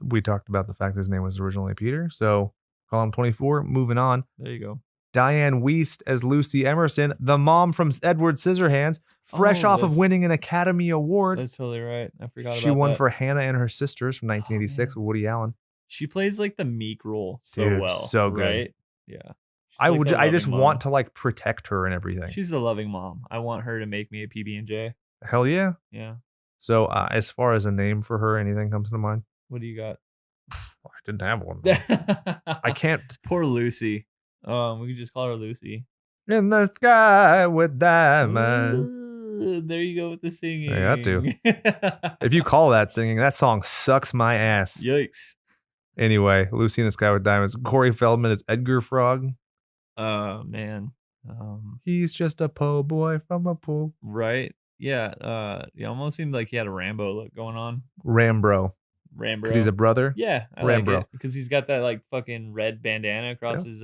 We talked about the fact that his name was originally Peter. So call him 24. Moving on. There you go. Dianne Wiest as Lucy Emerson, the mom from Edward Scissorhands, fresh off of winning an Academy Award. That's totally right. I forgot about that. She won for Hannah and Her Sisters from 1986 with Woody Allen. She plays like the meek role so Dude, well. so good. Right? Yeah. She's I like would. the I just loving want mom. to like protect her and everything. She's the loving mom. I want her to make me a PB&J. Hell yeah. Yeah. So as far as a name for her, anything comes to mind? What do you got? I didn't have one. I can't. Poor Lucy. We could just call her Lucy. In the sky with diamonds. There you go with the singing. I got to. If you call that singing, that song sucks my ass. Yikes. Anyway, Lucy in the Sky with Diamonds. Corey Feldman is Edgar Frog. Oh, man. He's just a po' boy from a pool. Right. Yeah. He almost seemed like he had a Rambo look going on. Rambro. Because he's a brother. Yeah. I Rambro. like it. Because he's got that like fucking red bandana across his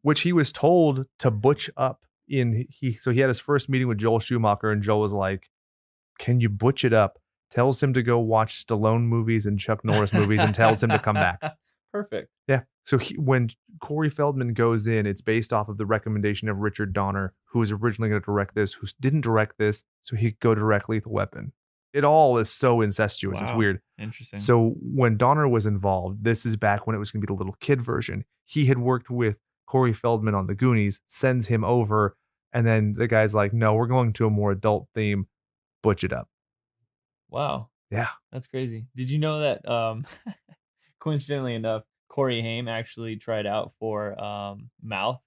which he was told to butch up so he had his first meeting with Joel Schumacher, and Joel was like, "Can you butch it up?" Tells him to go watch Stallone movies and Chuck Norris movies and tells him to come back. Perfect. Yeah. So when Corey Feldman goes in, it's based off of the recommendation of Richard Donner, who was originally going to direct this, who didn't direct this, so he could go direct Lethal Weapon. It all is so incestuous. Wow. It's weird. Interesting. So when Donner was involved, this is back when it was going to be the little kid version. He had worked with Corey Feldman on the Goonies, sends him over, and then the guy's like, "No, we're going to a more adult theme. Butch it up." Wow. Yeah. That's crazy. Did you know that coincidentally enough, Cory Haim actually tried out for Mouth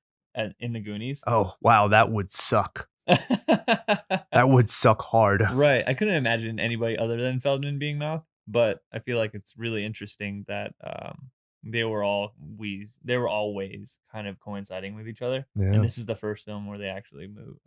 in the Goonies? Oh, wow. That would suck. That would suck hard. Right. I couldn't imagine anybody other than Feldman being Mouth, but I feel like it's really interesting that they were all ways kind of coinciding with each other. Yeah. And this is the first film where they actually film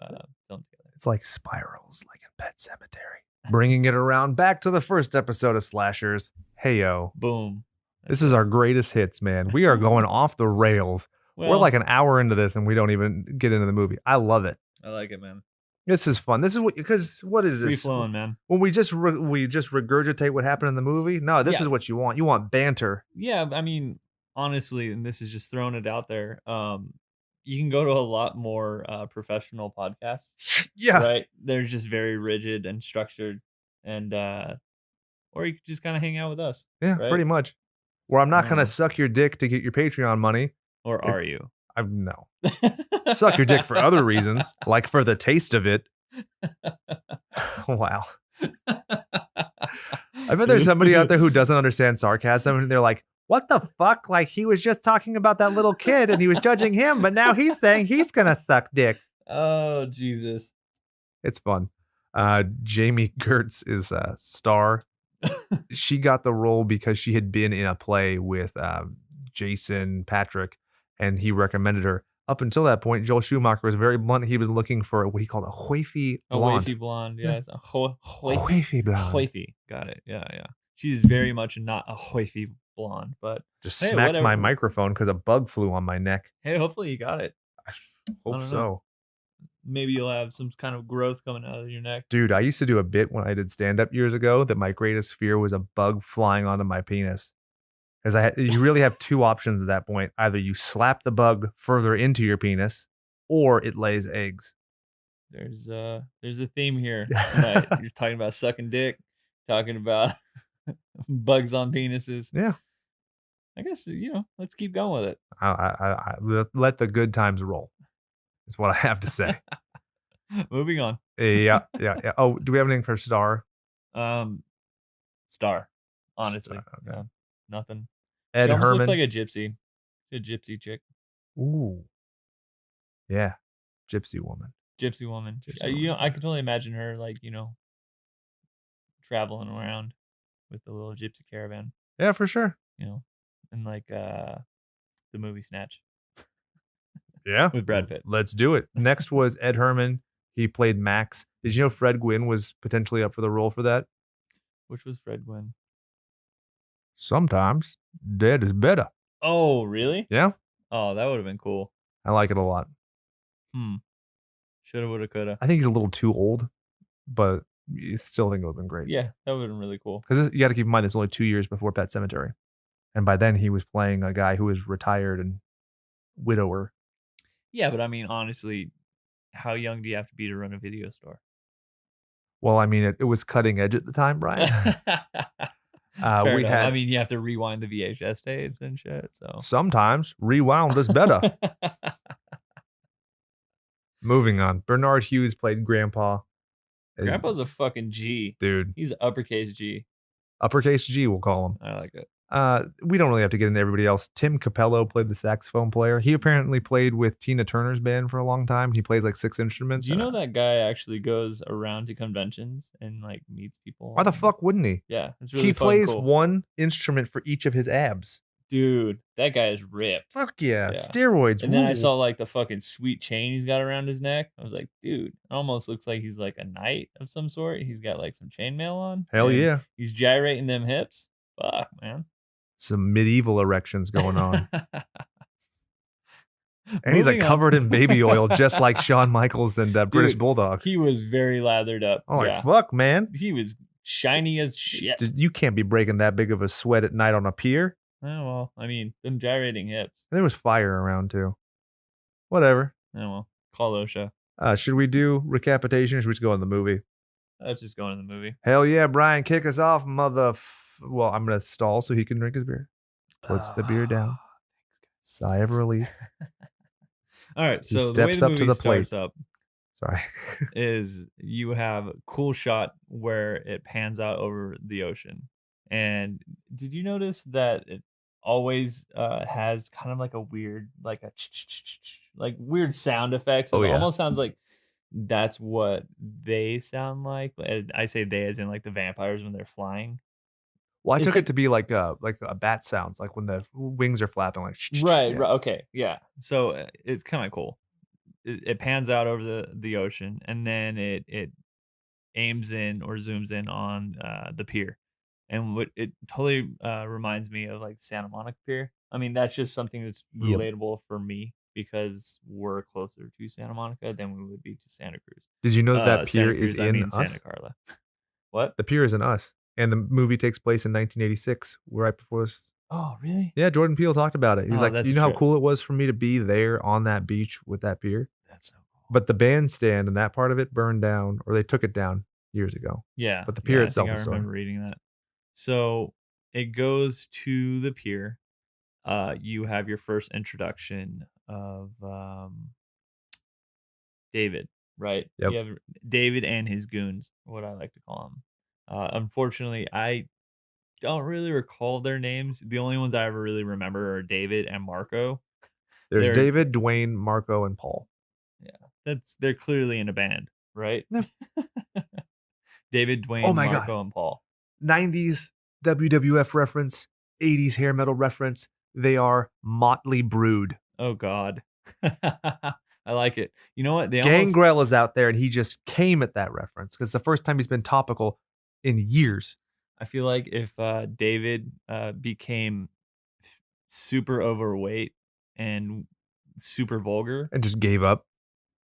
together. It's like spirals, like in Pet Sematary. Bringing it around back to the first episode of Slashers. Hey-yo. Boom. This is our greatest hits, man. We are going off the rails. We're like an hour into this and we don't even get into the movie. I love it. I like it, man. This is fun. This is because what is this? Free flowing, man. When we just regurgitate what happened in the movie. No, this is what you want. You want banter. Yeah, I mean, honestly, and this is just throwing it out there. You can go to a lot more professional podcasts. Yeah, right. They're just very rigid and structured, and or you could just kind of hang out with us. Yeah, right? Pretty much. Where I'm not gonna suck your dick to get your Patreon money. Or are you? No. Suck your dick for other reasons, like for the taste of it. Wow. I bet there's somebody out there who doesn't understand sarcasm and they're like, "What the fuck? Like he was just talking about that little kid and he was judging him, but now he's saying he's gonna suck dick." Oh, Jesus. It's fun. Jami Gertz is a star. She got the role because she had been in a play with Jason Patric, and he recommended her. Up until that point, Joel Schumacher was very blunt. He'd been looking for what he called a wafy blonde. A wafy blonde, yes. Yeah. Wafy blonde. Wafy, got it. Yeah. She's very much not a wafy blonde, but just smacked my microphone because a bug flew on my neck. Hey, hopefully you got it. I hope so. Maybe you'll have some kind of growth coming out of your neck. Dude, I used to do a bit when I did stand-up years ago that my greatest fear was a bug flying onto my penis. Because you really have two options at that point. Either you slap the bug further into your penis, or it lays eggs. There's a theme here tonight. You're talking about sucking dick, talking about bugs on penises. Yeah. I guess, let's keep going with it. I let the good times roll. Is what I have to say. Moving on. Yeah. Oh, do we have anything for Star? Star. Honestly. Star, okay. Yeah. Nothing. Ed she almost Herman. looks like a gypsy. A gypsy chick. Ooh. Yeah. Gypsy woman. Gypsy woman. I could totally imagine her traveling around with the little gypsy caravan. Yeah, for sure. And like the movie Snatch. Yeah. With Brad Pitt. Let's do it. Next was Ed Herman. He played Max. Did you know Fred Gwynne was potentially up for the role for that? Which was Fred Gwynne? Sometimes dead is better. Oh, really? Yeah. Oh, that would have been cool. I like it a lot. Shoulda, woulda, coulda. I think he's a little too old, but I still think it would have been great. Yeah, that would have been really cool. Because you got to keep in mind, it's only 2 years before Pet Sematary. And by then, he was playing a guy who was retired and widower. Yeah, but I mean, honestly, how young do you have to be to run a video store? Well, I mean, it was cutting edge at the time, Brian. Fair We enough. had I mean, you have to rewind the VHS tapes and shit. So sometimes rewound is better. Moving on. Bernard Hughes played Grandpa. Grandpa's a fucking G. Dude. He's uppercase G. Uppercase G, we'll call him. I like it. We don't really have to get into everybody else. Tim Capello played the saxophone player. He apparently played with Tina Turner's band for a long time. He plays like 6 instruments. Do you know that guy actually goes around to conventions and like meets people? Why the fuck wouldn't he? Yeah, it's really he plays cool. one instrument for each of his abs. Dude, that guy is ripped. Fuck yeah. Steroids. And then I saw like the fucking sweet chain he's got around his neck. I was like, dude, it almost looks like he's like a knight of some sort. He's got like some chainmail on. Hell yeah. He's gyrating them hips. Fuck, man. Some medieval erections going on. And he's like covered in baby oil, just like Shawn Michaels and British Bulldog. He was very lathered up. Oh, like, fuck, man. He was shiny as shit. You can't be breaking that big of a sweat at night on a pier. Oh, well, I mean, them gyrating hips. There was fire around, too. Whatever. Oh, well, call OSHA. Should we do recapitation or should we just go in the movie? Let's just go in the movie. Hell yeah, Bryan, kick us off, Well, I'm going to stall so he can drink his beer. Puts the beer down. Sigh of relief. All right, he so the way steps the up movie to the starts plate. up Sorry. is you have a cool shot where it pans out over the ocean. And did you notice that it always has kind of like a weird, like a like weird sound effects? It almost sounds like that's what they sound like. I say they as in like the vampires when they're flying. Well, I took it to be like a bat sounds, like when the wings are flapping, like right. Okay, yeah. So it's kind of cool. It pans out over the ocean, and then it aims in or zooms in on the pier, and what it totally reminds me of like Santa Monica Pier. I mean, that's just something that's relatable for me because we're closer to Santa Monica than we would be to Santa Cruz. Did you know that pier is in us? Santa Carla. What? The pier is in Us. And the movie takes place in 1986, right before this. Oh, really? Yeah, Jordan Peele talked about it. He was like, you know how trip. cool it was for me to be there on that beach with that pier? That's so cool. But the bandstand and that part of it burned down, or they took it down years ago. Yeah. But the pier itself is I remember reading that. So it goes to the pier. You have your first introduction of David, right? Yep. You have David and his goons, what I like to call them. Unfortunately, I don't really recall their names. The only ones I ever really remember are David and Marco. There's David, Dwayne, Marco, and Paul. Yeah, they're clearly in a band, right? Yeah. David, Dwayne, Marco, God. and Paul. 90s WWF reference, 80s hair metal reference. They are Motley Brood. Oh, God. I like it. You know what? Gangrel is out there, and he just came at that reference because the first time he's been topical in years. I feel like if David became super overweight and super vulgar and just gave up,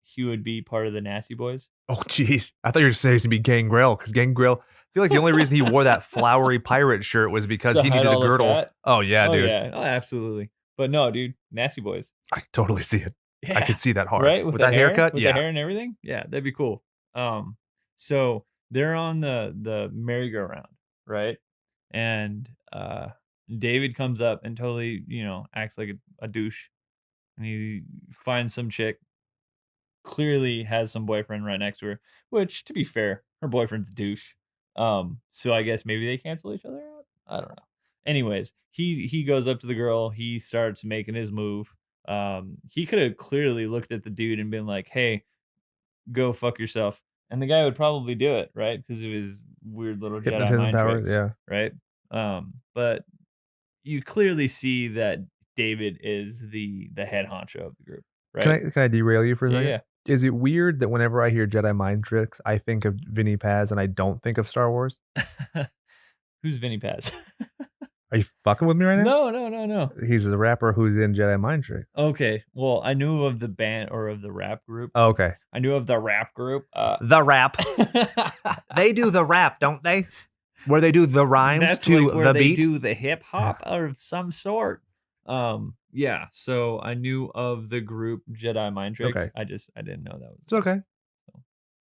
he would be part of the Nasty Boys. Oh, jeez. I thought you were saying to be Gangrel because Gangrel, I feel like the only reason he wore that flowery pirate shirt was because he needed a girdle. Oh, yeah, dude. Yeah. Oh, absolutely. But no, dude, Nasty Boys. I totally see it. Yeah. I could see that hard. Right? With that haircut? With the hair and everything? Yeah, that'd be cool. So they're on the merry-go-round, right? And David comes up and totally, acts like a douche. And he finds some chick, clearly has some boyfriend right next to her, which, to be fair, her boyfriend's a douche. So I guess maybe they cancel each other out? I don't know. Anyways, he goes up to the girl. He starts making his move. He could have clearly looked at the dude and been like, hey, go fuck yourself. And the guy would probably do it, right? Because of his weird little Jedi mind tricks, yeah. right? But you clearly see that David is the head honcho of the group, right? Can I derail you for a second? Yeah. Is it weird that whenever I hear Jedi mind tricks, I think of Vinny Paz and I don't think of Star Wars? Who's Vinny Paz? Are you fucking with me right now? No. He's a rapper who's in Jedi mind trick. Okay. Well, I knew of the band or of the rap group. Oh, okay. I knew of the rap group. The rap. They do the rap, don't they? Where they do the rhymes That's to like where the they beat. do the hip hop of some sort. Yeah. So I knew of the group Jedi Mind Tricks. Okay. I didn't know that was. It's okay. So.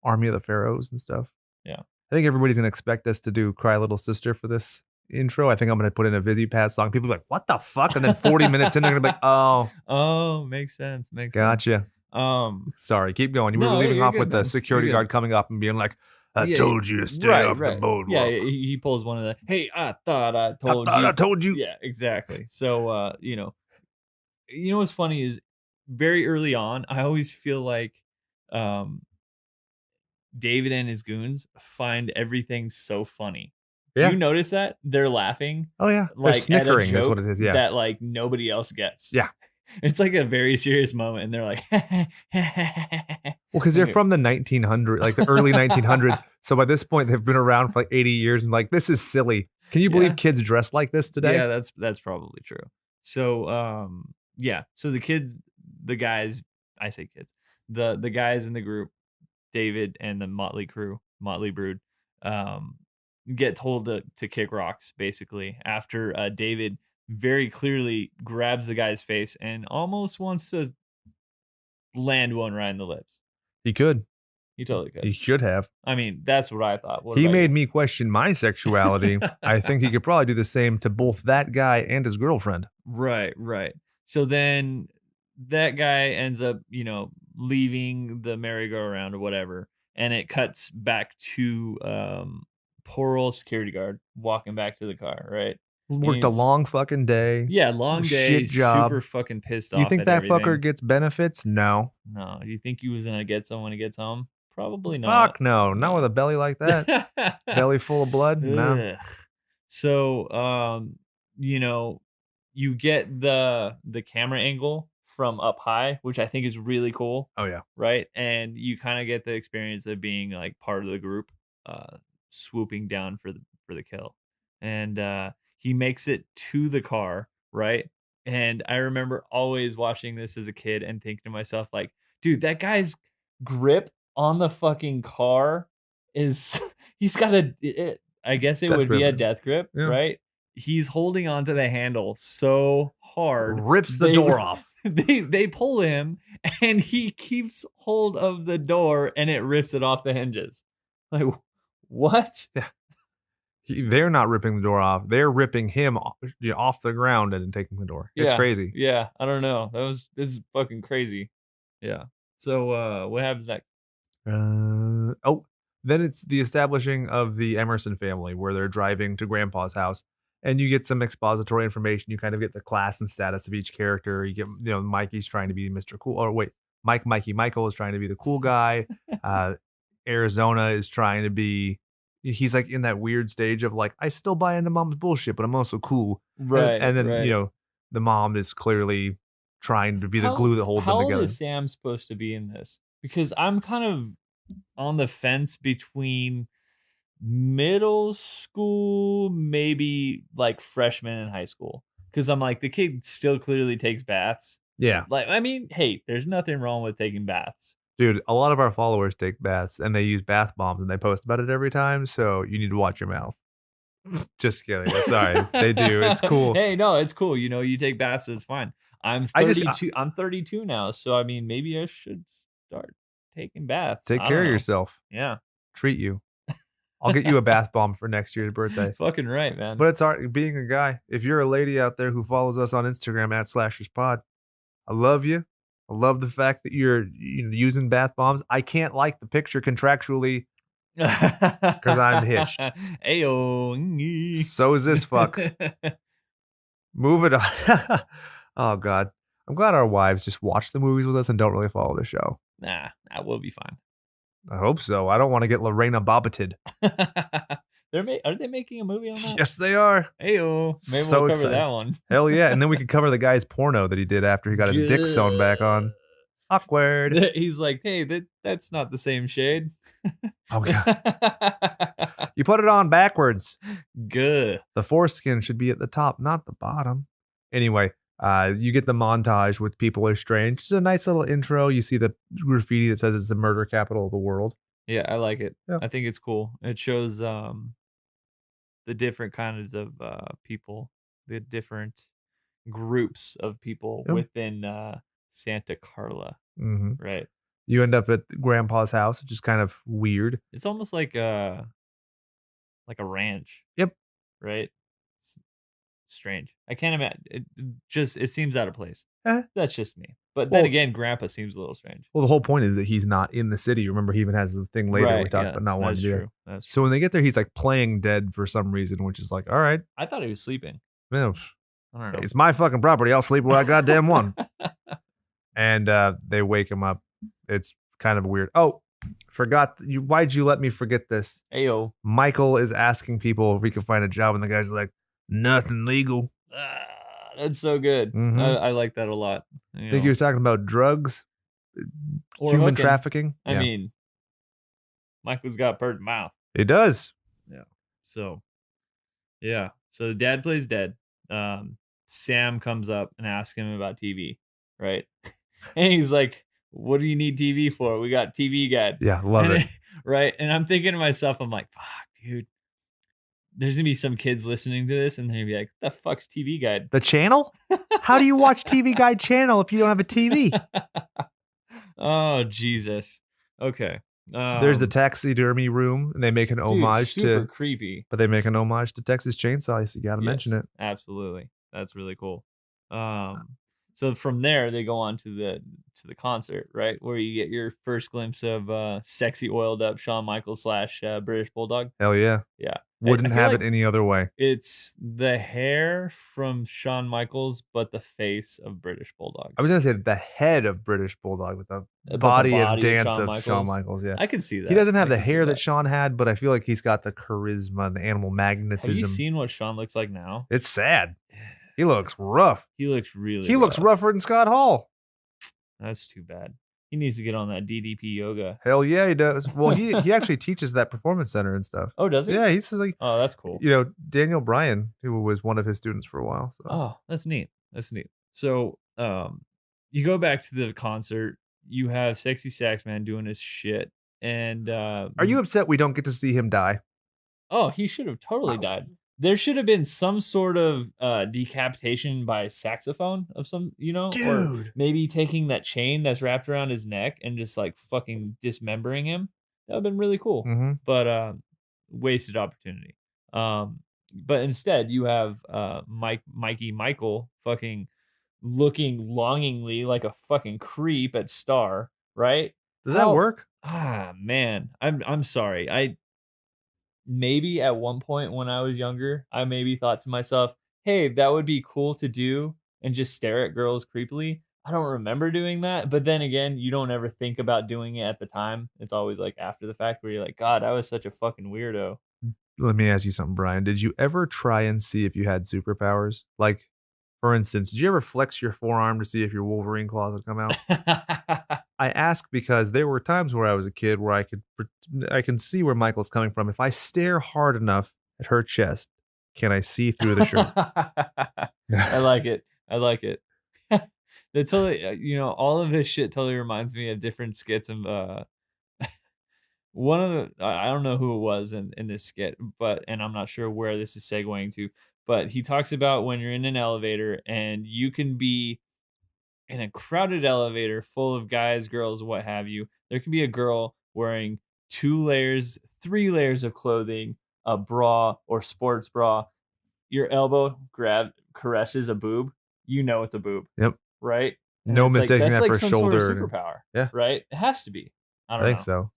Army of the Pharaohs and stuff. Yeah. I think everybody's gonna expect us to do "Cry Little Sister" for this intro. I think I'm going to put in a Vizzy Pass song. People are like, what the fuck? And then 40 minutes in, they're going to be like, oh. Oh, makes sense. Gotcha. Sorry, keep going. You were leaving off with the security guard coming up and being like, I told you to stay off the boardwalk. Yeah, he pulls one of the, hey, I thought I told you. Yeah, exactly. So, you know what's funny is very early on, I always feel like David and his goons find everything so funny. Do you notice that? They're laughing. Oh, yeah. They're snickering. That's what it is. Yeah. That like nobody else gets. Yeah. It's like a very serious moment, and they're like, well, because they're from the 1900s, like the early 1900s. So by this point, they've been around for like 80 years, and like, this is silly. Can you believe kids dress like this today? Yeah, that's probably true. So, so the guys, I say kids, the guys in the group, David and the Motley Brood, get told to kick rocks basically after David very clearly grabs the guy's face and almost wants to land one right in the lips. He could. He totally could. He should have. I mean, that's what I thought. He made me question my sexuality. I think he could probably do the same to both that guy and his girlfriend. Right. So then that guy ends up, leaving the merry-go-round or whatever, and it cuts back to poor old security guard walking back to the car, right? Worked a long fucking day. Yeah, long day. Shit job. Super fucking pissed off. You think that fucker gets benefits? No. No. Do you think he was gonna get some when he gets home? Probably not. Fuck no. Not with a belly like that. Belly full of blood? No. So, you get the camera angle from up high, which I think is really cool. Oh yeah. Right? And you kind of get the experience of being like part of the group swooping down for the kill. And he makes it to the car, right? And I remember always watching this as a kid and thinking to myself, like, dude, that guy's grip on the fucking car he's got I guess it would be a death grip, right? He's holding onto the handle so hard. Rips the door off. They pull him and he keeps hold of the door and it rips it off the hinges. Like, what? Yeah. They're not ripping the door off. They're ripping him off the ground and taking the door. It's crazy. Yeah, I don't know. This is fucking crazy. Yeah. So what happens next? Then it's the establishing of the Emerson family where they're driving to Grandpa's house, and you get some expository information. You kind of get the class and status of each character. You get, Mikey's trying to be Mr. Cool. Or wait, Michael is trying to be the cool guy. Arizona is trying to be. He's like in that weird stage of like, I still buy into mom's bullshit, but I'm also cool. Right. And then, the mom is clearly trying to be the glue that holds them together. How old is Sam supposed to be in this? Because I'm kind of on the fence between middle school, maybe like freshman in high school. Because I'm like, the kid still clearly takes baths. Yeah. Like, I mean, hey, there's nothing wrong with taking baths. Dude, a lot of our followers take baths and they use bath bombs and they post about it every time. So you need to watch your mouth. Just kidding. Sorry. They do. It's cool. Hey, no, it's cool. You take baths, so it's fine. I'm 32. I'm 32 now. So, I mean, maybe I should start taking baths. Take care of yourself. Yeah. Treat you. I'll get you a bath bomb for next year's birthday. Fucking right, man. But it's being a guy. If you're a lady out there who follows us on Instagram at SlashersPod, I love you. I love the fact that you're using bath bombs. I can't like the picture contractually because I'm hitched. Ayo. So is this fuck. Move it on. Oh, God. I'm glad our wives just watch the movies with us and don't really follow the show. Nah, that will be fine. I hope so. I don't want to get Lorena Bobbited. Are they making a movie on that? Yes, they are. Ayo. Maybe we'll cover that one. Hell yeah. And then we could cover the guy's porno that he did after he got his dick sewn back on. Awkward. He's like, hey, that's not the same shade. Oh, God. You put it on backwards. Good. The foreskin should be at the top, not the bottom. Anyway, you get the montage with People Are Strange. It's a nice little intro. You see the graffiti that says it's the murder capital of the world. Yeah, I like it. Yeah. I think it's cool. It shows the different kinds of people, the different groups of people within Santa Carla. Mm-hmm. Right. You end up at Grandpa's house, which is kind of weird. It's almost like a ranch. Yep. Right. strange. I can't imagine. It seems out of place. Eh. That's just me. But then Well- again, Grandpa seems a little strange. Well, the whole point is that he's not in the city. Remember, he even has the thing later we talked about not wanting to do true. that. That's So true. when they get there, he's like playing dead for some reason, which is like, all right, I thought he was sleeping. man, I don't know. it's my fucking property. I'll sleep where I goddamn want. And they wake him up. It's kind of weird. Oh, forgot you. Why'd you let me forget this? Ayo. Michael is asking people if he can find a job, and the guy's like, nothing legal. That's so good. Mhm. I like that a lot. I think he was talking about drugs, Or human hooking. trafficking. I mean, Michael's got a bird mouth. It does. So, yeah. So the dad plays dead. Sam comes up and asks him about TV, right? And he's like, "What do you need TV for? We got TV Guide." Yeah, love And it. right? And I'm thinking to myself, I'm like, "Fuck, dude. There's gonna be some kids listening to this, and they're gonna be like, "What the fuck's TV Guide?" The channel? How do you watch TV Guide channel if you don't have a TV? Oh Jesus. Okay. There's the taxidermy room, and they make an homage super to, creepy. but they make an homage to Texas Chainsaw. So you got to mention it. Absolutely. That's really cool. So from there they go on to the concert, right? Where you get your first glimpse of sexy oiled up Shawn Michaels / British Bulldog. Hell yeah. Yeah. Wouldn't I feel have like it any other way. It's the hair from Shawn Michaels, but the face of British Bulldog. I was gonna say the head of British Bulldog with the But body and of dance Shawn of Shawn Michaels. Michaels. Yeah, I can see that. he doesn't have I the can see hair that Shawn had, but I feel like he's got the charisma and the animal magnetism. Have you seen what Shawn looks like now? It's sad. He looks rough. He looks really He looks rougher than Scott Hall. That's too bad. He needs to get on that DDP yoga. Hell yeah, he does. Well, he actually teaches that performance center and stuff. Oh, does he? Yeah, he's like, Oh, that's cool. Daniel Bryan, who was one of his students for a while. So. Oh, that's neat. So, you go back to the concert. You have Sexy Sax Man doing his shit, and Are you upset we don't get to see him die? Oh, he should have totally died. There should have been some sort of decapitation by saxophone of some, or Dude. maybe taking that chain that's wrapped around his neck and just like fucking dismembering him. That would have been really cool. Mm-hmm. But wasted opportunity. But instead you have Michael fucking looking longingly like a fucking creep at Star, right? Does that work? Ah, man. I'm sorry. Maybe at one point when I was younger, I maybe thought to myself, hey, that would be cool to do and just stare at girls creepily. I don't remember doing that. But then again, you don't ever think about doing it at the time. It's always like after the fact where you're like, God, I was such a fucking weirdo. Let me ask you something, Brian. Did you ever try and see if you had superpowers? Like, for instance, did you ever flex your forearm to see if your Wolverine claws would come out? I ask because there were times where I was a kid where I can see where Michael's coming from. If I stare hard enough at her chest, can I see through the shirt? I like it. They totally, all of this shit totally reminds me of different skits. And one of the, I don't know who it was in this skit, and I'm not sure where this is segueing to, but he talks about when you're in an elevator and you can be in a crowded elevator full of guys, girls, what have you. There can be a girl wearing 2 layers, 3 layers of clothing, a bra or sports bra. Your elbow caresses a boob. You know it's a boob. Yep. Right? And No it's mistaking that's that for some shoulder. sort of superpower. Yeah. Right? It has to be. I I think so.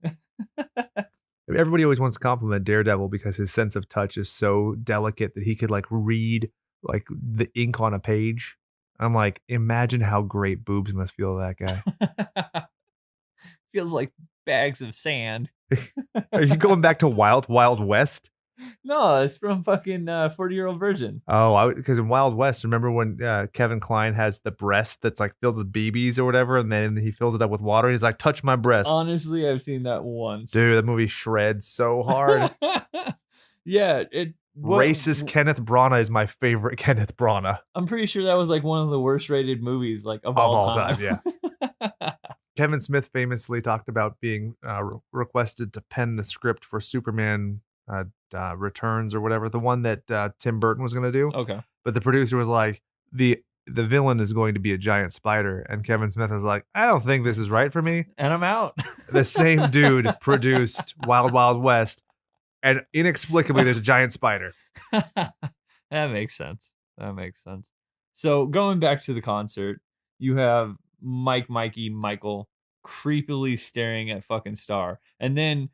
Everybody always wants to compliment Daredevil because his sense of touch is so delicate that he could like read like the ink on a page. I'm like, imagine how great boobs must feel to that guy. Feels like bags of sand. Are you going back to Wild Wild West? No, it's from fucking 40-year-old virgin. Oh, because in Wild West, remember when Kevin Kline has the breast that's like filled with BBs or whatever, and then he fills it up with water, and he's like, touch my breast. Honestly, I've seen that once. Dude, that movie shreds so hard. Yeah, Racist Kenneth Branagh is my favorite Kenneth Branagh. I'm pretty sure that was like one of the worst rated movies like of all time. Yeah. Kevin Smith famously talked about being requested to pen the script for Superman Returns or whatever, the one that Tim Burton was going to do. Okay. But the producer was like, the villain is going to be a giant spider. And Kevin Smith was like, I don't think this is right for me. And I'm out. The same dude produced Wild Wild West. And inexplicably, there's a giant spider. That makes sense. That makes sense. So going back to the concert, you have Mikey, Michael creepily staring at fucking Star. And then,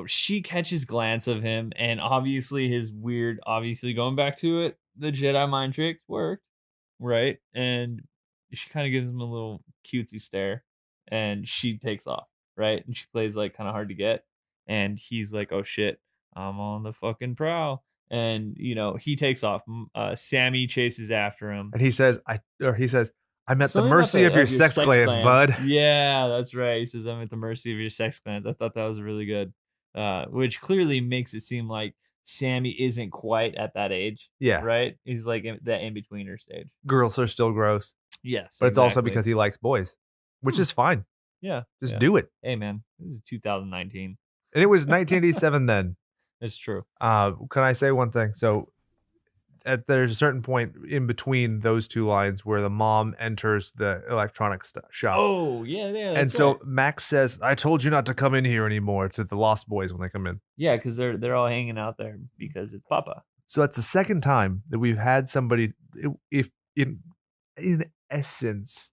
she catches glance of him, and obviously his weird, obviously going back to it, the Jedi mind tricks worked, right? And she kind of gives him a little cutesy stare, and she takes off, right? And she plays like kind of hard to get, and he's like, "Oh shit, I'm on the fucking prowl." And he takes off. Sammy chases after him. And he says, I'm at the Something about mercy of your sex glands, bud. Yeah, that's right. He says, "I'm at the mercy of your sex glands." I thought that was really good, which clearly makes it seem like Sammy isn't quite at that age. Yeah. Right? He's like that in-betweener stage. Girls are still gross. Yes. But it's also because he likes boys, which is fine. Yeah. Just do it. Hey, man, this is 2019. And it was 1987 then. It's true. Can I say one thing? So there's a certain point in between those two lines where the mom enters the electronics shop. Oh, yeah. And so Max says, "I told you not to come in here anymore," to the Lost Boys when they come in. Yeah, because they're all hanging out there because it's Papa. So that's the second time that we've had somebody, if in essence,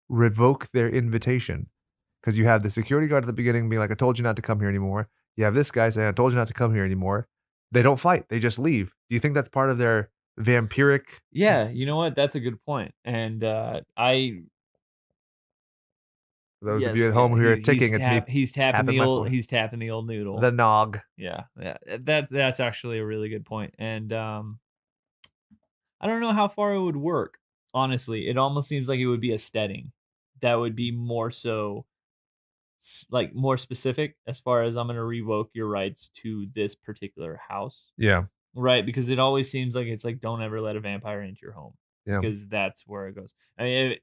revoke their invitation. Because you have the security guard at the beginning being like, "I told you not to come here anymore." You have this guy saying, "I told you not to come here anymore." They don't fight. They just leave. Do you think that's part of their vampiric? Yeah, you know what? That's a good point. And For those of you at home who are ticking, it's me. He's tapping the old noodle. The nog. Yeah. That's actually a really good point. And I don't know how far it would work. Honestly, it almost seems like it would be a steading that would be more so, like, more specific as far as, I'm going to revoke your rights to this particular house. Yeah. Right, because it always seems like it's like, don't ever let a vampire into your home. Yeah. Because that's where it goes. I mean,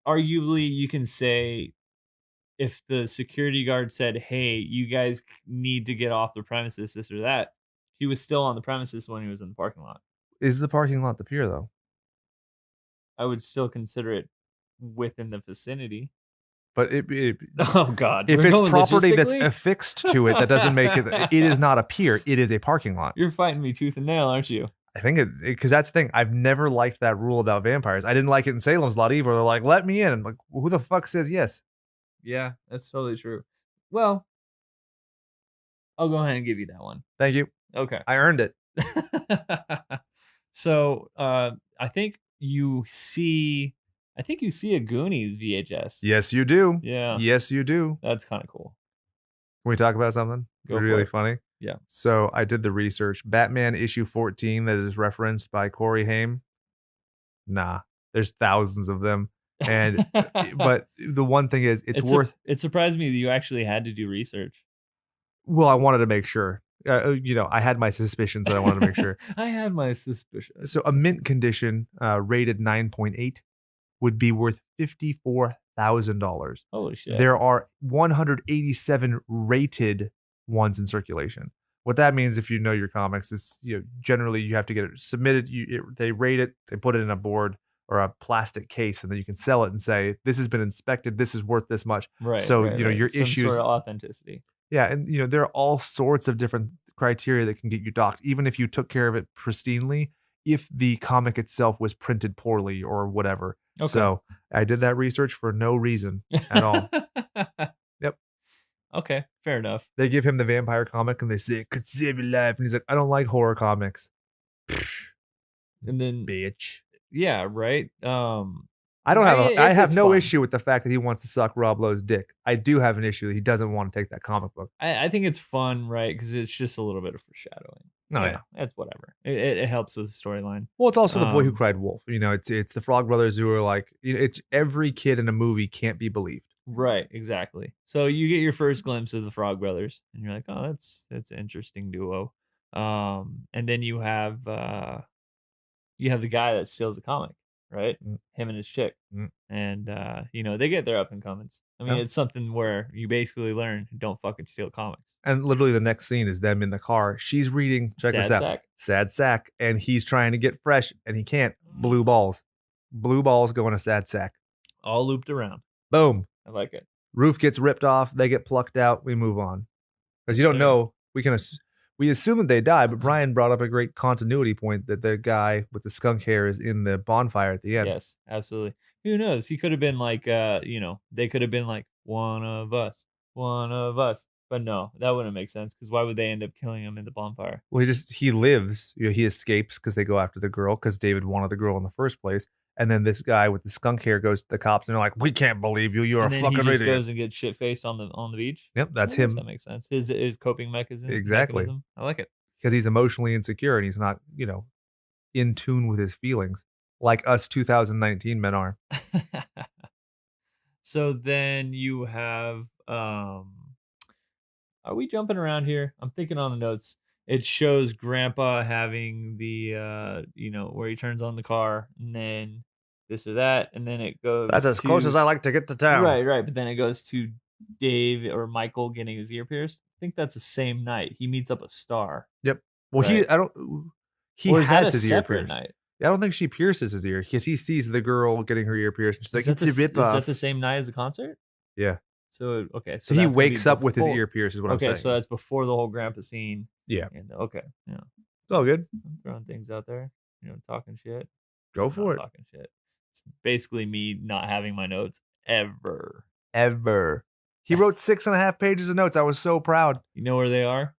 arguably, you can say if the security guard said, "Hey, you guys need to get off the premises, this or that," he was still on the premises when he was in the parking lot. Is the parking lot the pier, though? I would still consider it within the vicinity. But oh god, if it's property that's affixed to it, that doesn't make it. It is not a pier. It is a parking lot. You're fighting me tooth and nail, aren't you? I think because that's the thing. I've never liked that rule about vampires. I didn't like it in Salem's Lot either. They're like, "Let me in." I'm like, who the fuck says yes? Yeah, that's totally true. Well, I'll go ahead and give you that one. Thank you. Okay, I earned it. So I think you see a Goonies VHS. Yes, you do. Yeah. Yes, you do. That's kind of cool. Can we talk about something really funny? Yeah. So I did the research. Batman issue 14 that is referenced by Cory Haim. Nah, there's thousands of them. And but the one thing is, it surprised me that you actually had to do research. Well, I wanted to make sure. I had my suspicions, but I wanted to make sure. I had my suspicions. So a mint condition rated 9.8 would be worth $54,000. Holy shit. There are 187 rated ones in circulation. What that means, if you know your comics, is generally you have to get it submitted. They rate it, they put it in a board or a plastic case, and then you can sell it and say, "This has been inspected. This is worth this much." Right. So right. your Some issues, sort of authenticity. Yeah, and there are all sorts of different criteria that can get you docked, even if you took care of it pristinely. If the comic itself was printed poorly or whatever. Okay. So I did that research for no reason at all. Yep. Okay, fair enough. They give him the vampire comic and they say, "It could save your life," and he's like, "I don't like horror comics." And then, bitch. Yeah, right. I have no issue with the fact that he wants to suck Rob Lowe's dick. I do have an issue that he doesn't want to take that comic book. I think it's fun, right? Because it's just a little bit of foreshadowing. Oh yeah, that's whatever. It helps with the storyline. Well, it's also The Boy Who Cried Wolf. It's the Frog Brothers who are like, it's every kid in a movie can't be believed. Right, exactly. So you get your first glimpse of the Frog Brothers, and you're like, "Oh, that's an interesting duo." And then you have the guy that steals the comic, right? Him and his chick, and they get their up and comings. I mean, it's something where you basically learn, don't fucking steal comics. And literally the next scene is them in the car. She's reading, check this out, Sad Sack, and he's trying to get fresh, and he can't. Blue balls go in a sad sack. All looped around. Boom. I like it. Roof gets ripped off. They get plucked out. We move on. Because you don't know. We assume that they die, but Bryan brought up a great continuity point that the guy with the skunk hair is in the bonfire at the end. Yes, absolutely. Who knows? He could have been like, they could have been like one of us. But no, that wouldn't make sense because why would they end up killing him in the bonfire? Well, he lives. He escapes because they go after the girl because David wanted the girl in the first place. And then this guy with the skunk hair goes to the cops and they're like, "We can't believe you. You're and a then fucking he just idiot." goes and gets shit faced on the beach. Yep, that's I guess him. That makes sense. His coping mechanism. Exactly. I like it. Because he's emotionally insecure and he's not, in tune with his feelings like us 2019 men are. So then you have are we jumping around here? I'm thinking on the notes. It shows Grandpa having the where he turns on the car and then this or that, and then it goes. That's as close as I like to get to town. Right. But then it goes to Dave or Michael getting his ear pierced. I think that's the same night. He meets up a Star. Yep. Well, right. He or is has that a his ear separate pierced. Night? I don't think she pierces his ear because he sees the girl getting her ear pierced. And she's like, "It's a rip off." Is that the same night as the concert? Yeah. So okay. So he wakes up with his ear pierced. Is what I'm saying. Okay, so that's before the whole grandpa scene. Yeah. And okay. Yeah. It's all good. I'm throwing things out there. Talking shit. Go for it. Talking shit. It's basically me not having my notes ever. He wrote 6.5 pages of notes. I was so proud. You know where they are?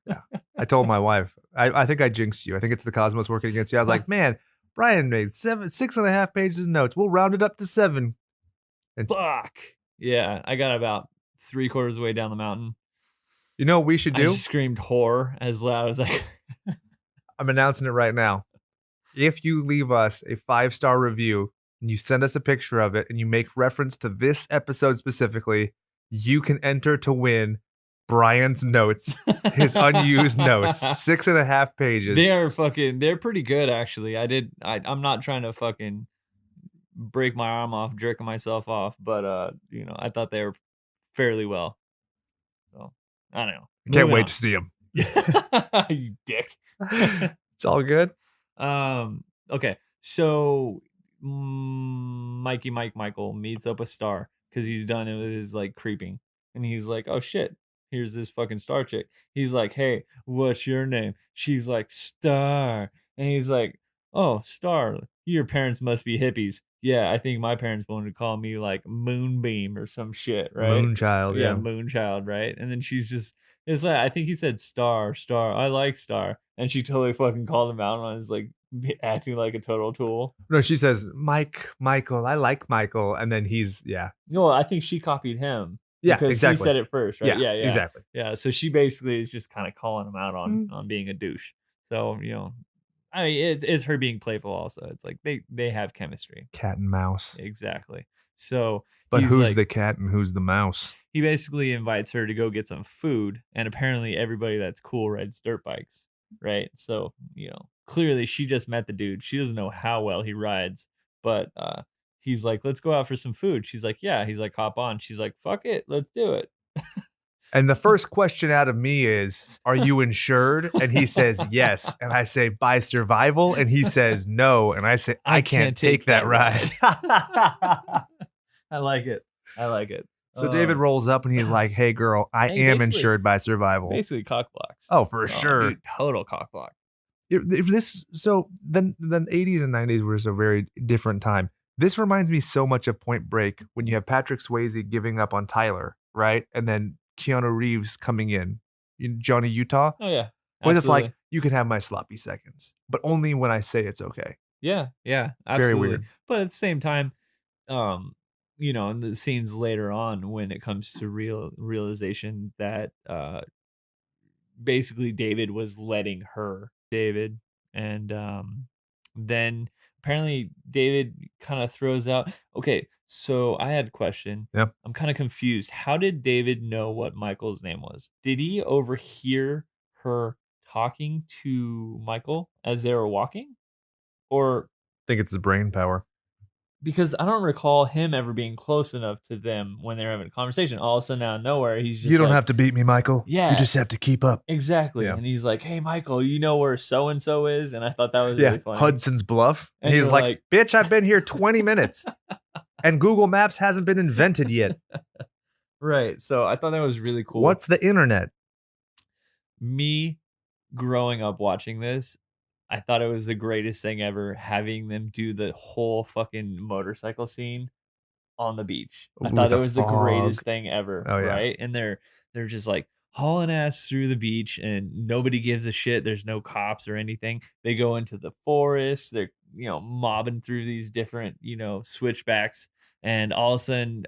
Yeah. I told my wife. I think I jinxed you. I think it's the cosmos working against you. I was like, man, Bryan made 6.5 pages of notes. We'll round it up to 7. And fuck. Yeah, I got about 3/4 of the way down the mountain. You know what we should do? I screamed horror as loud as I could. I'm announcing it right now. If you leave us a 5-star review and you send us a picture of it and you make reference to this episode specifically, you can enter to win Bryan's notes, his unused notes, 6.5 pages. They're pretty good actually. I'm not trying to fucking break my arm off, jerking myself off, but I thought they were fairly well. So I don't know. Can't wait to see them. You dick. It's all good. Okay. So Michael meets up with Star because he's done with his like creeping, and he's like, "Oh shit, here's this fucking Star chick." He's like, "Hey, what's your name?" She's like, "Star," and he's like, "Oh, Star, your parents must be hippies." Yeah, I think my parents wanted to call me like Moonbeam or some shit, right? Moonchild, yeah. Moonchild, right? And then she's just, it's like, I think he said Star, I like Star. And she totally fucking called him out on his like acting like a total tool. No, she says, Michael, I like Michael. And then he's, yeah. No, I think she copied him. Yeah, because exactly. he said it first, right? Yeah, exactly. Yeah, so she basically is just kind of calling him out on being a douche. So, I mean, it's her being playful also. It's like they have chemistry. Cat and mouse. Exactly. So, but who's the cat and who's the mouse? He basically invites her to go get some food, and apparently everybody that's cool rides dirt bikes, right? So, clearly she just met the dude. She doesn't know how well he rides, but he's like, "Let's go out for some food." She's like, "Yeah." He's like, "Hop on." She's like, "Fuck it, let's do it." And the first question out of me is, "Are you insured?" And he says, "Yes." And I say, "By survival?" And he says, "No." And I say, I can't take that ride. I like it. So David rolls up and he's like, "Hey, girl, I am insured by survival." Basically, cock blocks. Oh, for sure. Dude, total cock block. Then 80s and 90s was a very different time. This reminds me so much of Point Break when you have Patrick Swayze giving up on Tyler, right? And then Keanu Reeves coming in, Johnny Utah. Oh yeah, when it's like, you can have my sloppy seconds, but only when I say it's okay. Yeah, absolutely. Very weird. But at the same time, in the scenes later on when it comes to realization that basically David was letting her, and then apparently David kind of throws out, okay, so I had a question. Yep. I'm kind of confused. How did David know what Michael's name was? Did he overhear her talking to Michael as they were walking? Or I think it's the brain power. Because I don't recall him ever being close enough to them when they're having a conversation. All of a sudden out of nowhere, he's just "You don't have to beat me, Michael. Yeah. You just have to keep up." Exactly. Yeah. And he's like, "Hey, Michael, you know where so-and-so is?" And I thought that was really funny. Hudson's Bluff. And he's you're like, "Bitch, I've been here 20 minutes. And Google Maps hasn't been invented yet." Right. So I thought that was really cool. What's the internet? Me growing up watching this, I thought it was the greatest thing ever having them do the whole fucking motorcycle scene on the beach. I With thought it the was the fog. greatest thing ever, Oh, yeah. right? And they're just like hauling ass through the beach and nobody gives a shit. There's no cops or anything. They go into the forest. They're, mobbing through these different, switchbacks, and all of a sudden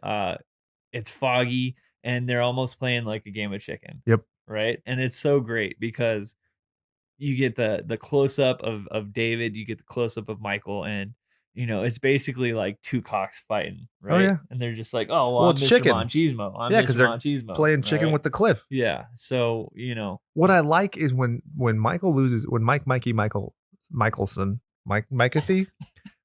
it's foggy and they're almost playing like a game of chicken. Yep. Right? And it's so great because you get the close up of David, you get the close up of Michael, and it's basically like two cocks fighting, right? Oh, yeah. And they're just like, oh, well, Well, I'm it's Mr. chicken. Machismo. I'm Yeah, Mr. because they're Machismo, playing chicken right? with the cliff. Yeah. So, What I like is when Michael loses, when Michelson, Mikowski,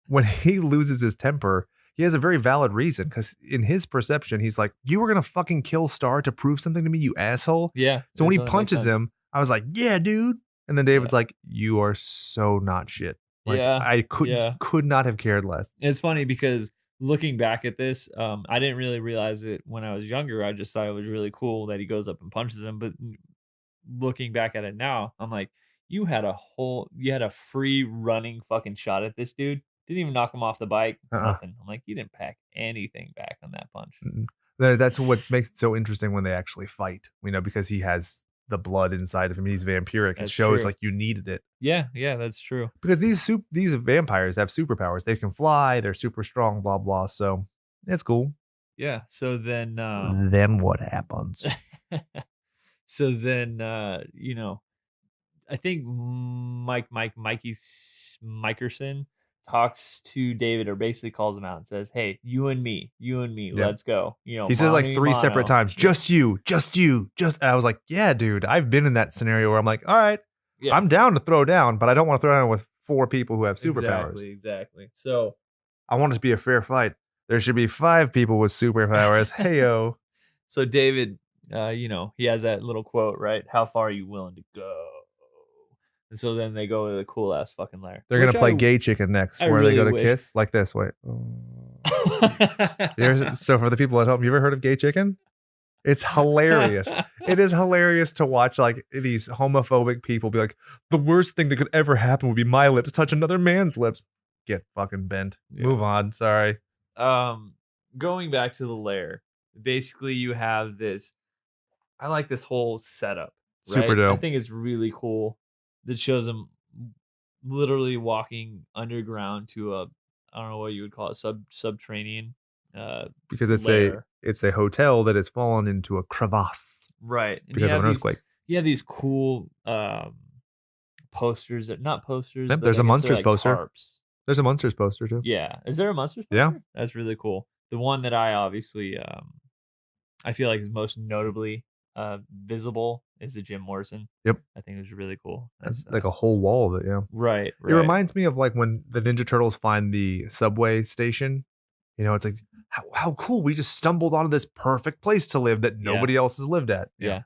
when he loses his temper, he has a very valid reason, because in his perception, he's like, you were going to fucking kill Star to prove something to me, you asshole. yeah. So when he that totally makes punches sense. him, I was like, yeah, dude. And then David's like, you are so not shit. Like, Yeah, I yeah. could not have cared less. It's funny because looking back at this, I didn't really realize it when I was younger. I just thought it was really cool that he goes up and punches him. But looking back at it now, I'm like, you had a free running fucking shot at this dude. Didn't even knock him off the bike. Nothing. I'm like, you didn't pack anything back on that punch. That's what makes it so interesting when they actually fight, because he has the blood inside of him. He's vampiric. That's It shows true. like you needed it. Yeah, that's true. Because these vampires have superpowers. They can fly. They're super strong. Blah blah. So it's cool. Yeah. So then, Then what happens? so then, I think Mikey Mikerson talks to David, or basically calls him out and says, "Hey, you and me, Yeah. let's go." He says like mano a 3 separate mano. times. Just you. And I was like, yeah, dude. I've been in that scenario where I'm like, all right, Yeah, I'm down to throw down, but I don't want to throw down with 4 people who have superpowers. Exactly. So I want it to be a fair fight. There should be 5 people with superpowers. Heyo. So David, he has that little quote, right? How far are you willing to go? And so then they go to the cool ass fucking lair. They're gonna play gay chicken next, I where they go really to wish- kiss like this. Wait. So for the people at home, you ever heard of gay chicken? It's hilarious. It is hilarious to watch like these homophobic people be like, the worst thing that could ever happen would be my lips touch another man's lips. Get fucking bent. Yeah. Move on. Sorry. Going back to the lair, basically you have this. I like this whole setup. Right? Super dope. I think it's really cool. That shows them literally walking underground to I don't know what you would call it, subterranean. Because it's lair. a hotel that has fallen into a crevasse. Right. And Because of an earthquake. You have these cool posters, not posters. Yep, but there's I a guess Munsters they're like poster. tarps. There's a Munsters poster too. Yeah. Is there a Munsters poster? Yeah. That's really cool. The one that I obviously I feel like is most notably visible is the Jim Morrison. Yep. I think it was really cool. That's like a whole wall of it, yeah. Right. It reminds me of like when the Ninja Turtles find the subway station. It's like, how cool. We just stumbled onto this perfect place to live that nobody else has lived at. Yeah,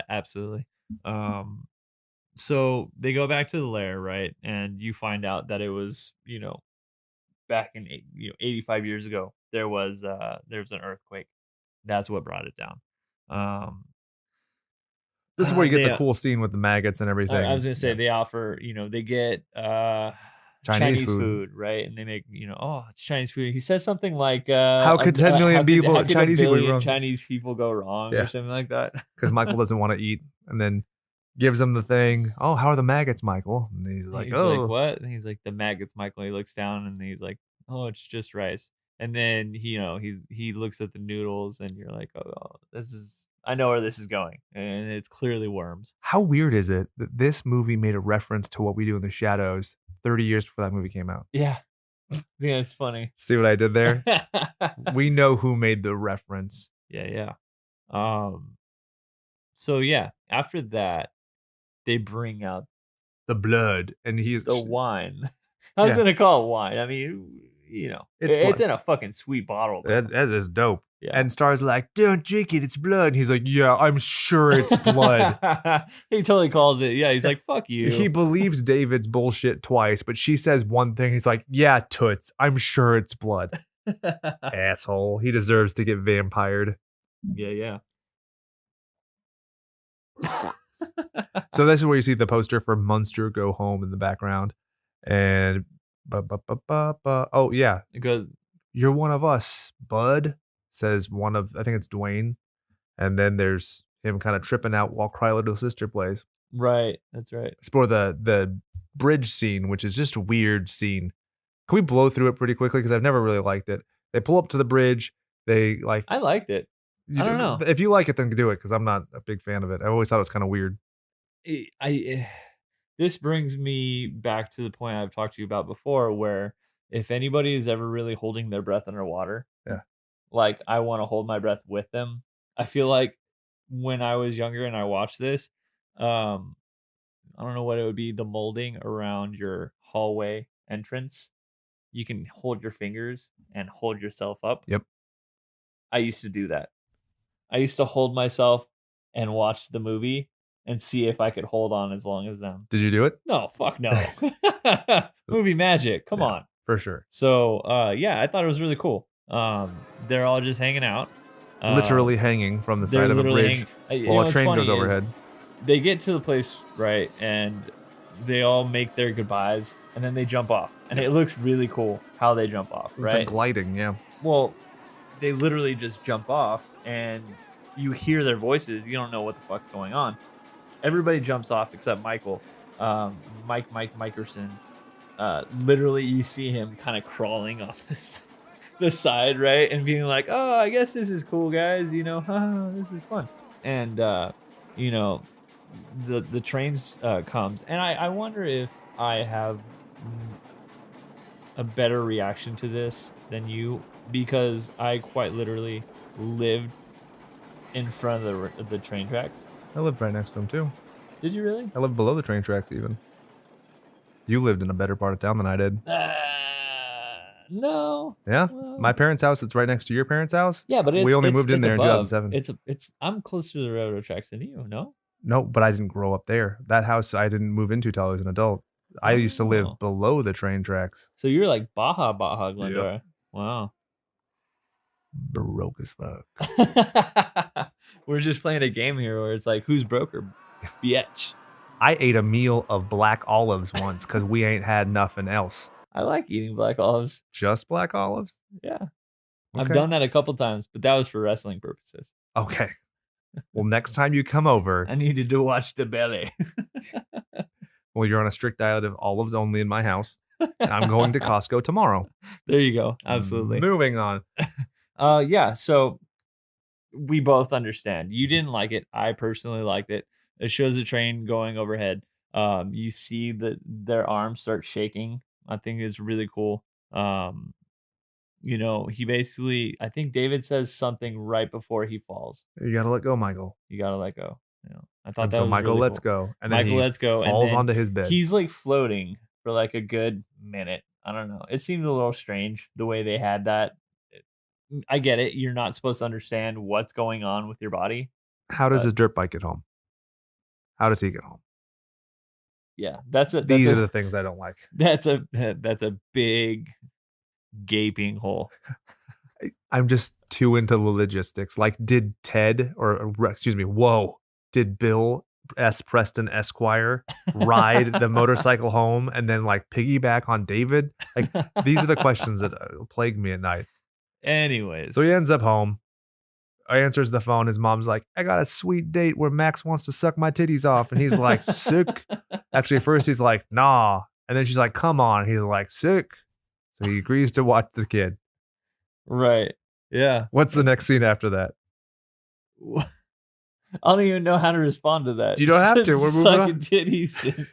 absolutely. So they go back to the lair, right? And you find out that it was, back in 85 years ago, there was an earthquake. That's what brought it down. This is where you get the cool scene with the maggots and everything. I was gonna say they offer, they get Chinese food, right? And they make, it's Chinese food. He says something like, how could 10 million people Chinese people go wrong? Chinese people go wrong or something like that. Because Michael doesn't want to eat, and then gives him the thing. Oh, how are the maggots, Michael? And he's like, like, what? And he's like, the maggots, Michael. He looks down and he's like, oh, it's just rice. And then he looks at the noodles, and you're like, oh, I know where this is going, and it's clearly worms. How weird is it that this movie made a reference to What We Do in the Shadows 30 years before that movie came out? Yeah, it's funny. See what I did there? We know who made the reference. Yeah. So yeah, after that, they bring out the blood, and he's the wine. I was gonna call it wine. I mean, it's in a fucking sweet bottle. That is dope. Yeah. And Star's like, don't drink it, it's blood. And he's like, yeah, I'm sure it's blood. He totally calls it. Yeah, he's like, fuck you. He believes David's bullshit twice, but she says one thing. He's like, yeah, toots, I'm sure it's blood. Asshole. He deserves to get vampired. Yeah. So this is where you see the poster for Munster Go Home in the background. And oh yeah, It goes, you're one of us, bud, says one of, I think it's Dwayne. And then there's him kind of tripping out while Cry Little Sister plays. right. That's right. It's for the bridge scene, which is just a weird scene. Can we blow through it pretty quickly? Because I've never really liked it. They pull up to the bridge. They like. I liked it. I don't know. If you like it, then do it, because I'm not a big fan of it. I always thought it was kind of weird. This brings me back to the point I've talked to you about before, where if anybody is ever really holding their breath underwater, Yeah. like I want to hold my breath with them. I feel like when I was younger and I watched this, I don't know what it would be, the molding around your hallway entrance. You can hold your fingers and hold yourself up. Yep. I used to do that. I used to hold myself and watch the movie and see if I could hold on as long as them. Did you do it? No, fuck no. Movie magic. Come on. For sure. So, yeah, I thought it was really cool. They're all just hanging out. Literally hanging from the side of a bridge while a train goes overhead. They get to the place, right, and they all make their goodbyes, and then they jump off. And it looks really cool how they jump off, right? It's like gliding, yeah. Well, they literally just jump off, and you hear their voices. You don't know what the fuck's going on. Everybody jumps off except Michael. Mikerson. Literally, you see him kind of crawling off the side, right? And being like, oh, I guess this is cool, guys. You know, this is fun. And, you know, the trains comes. And I wonder if I have a better reaction to this than you, because I quite literally lived in front of the train tracks. I lived right next to him too. Did you really? I lived below the train tracks even. You lived in a better part of town than I did. No. Yeah? Well, My parents' house that's right next to your parents' house? yeah, but we only moved in there above. in 2007. I'm closer to the railroad tracks than you, no? No, but I didn't grow up there. That house I didn't move into till I was an adult. I used to live below the train tracks. So you're like Baja Glendora. Yep. Wow. Broke as fuck. We're just playing a game here where it's like, who's broker? Bitch. I ate a meal of black olives once because we ain't had nothing else. I like eating black olives. Just black olives? Yeah. Okay. I've done that a couple times, but that was for wrestling purposes. Okay. Well, next time you come over, I needed to watch the belly. well, you're on a strict diet of olives only in my house. And I'm going to Costco tomorrow. There you go. Absolutely. Moving on. Yeah. So we both understand. You didn't like it. I personally liked it. It shows a train going overhead. You see their arms start shaking. I think it's really cool. You know, he basically, I think David says something right before he falls. You gotta let go, Michael. You gotta let go. You know, I thought And that so was Michael really lets cool. go. And then Michael lets go. Falls and onto his bed. He's like floating for like a good minute. I don't know. It seemed a little strange the way they had that. I get it. You're not supposed to understand what's going on with your body. How does his dirt bike get home? How does he get home? Yeah, these are the things I don't like. That's a big gaping hole. I'm just too into the logistics. Like, did did Bill S. Preston Esquire ride the motorcycle home and then like piggyback on David? Like, these are the questions that plague me at night. Anyways. So he ends up home, answers the phone. His mom's like, I got a sweet date where Max wants to suck my titties off. And he's like, sick. Actually, at first he's like, nah. And then she's like, come on. He's like, sick. So he agrees to watch the kid. Right. Yeah. What's the next scene after that? I don't even know how to respond to that. You don't have to. We're moving on. Titties.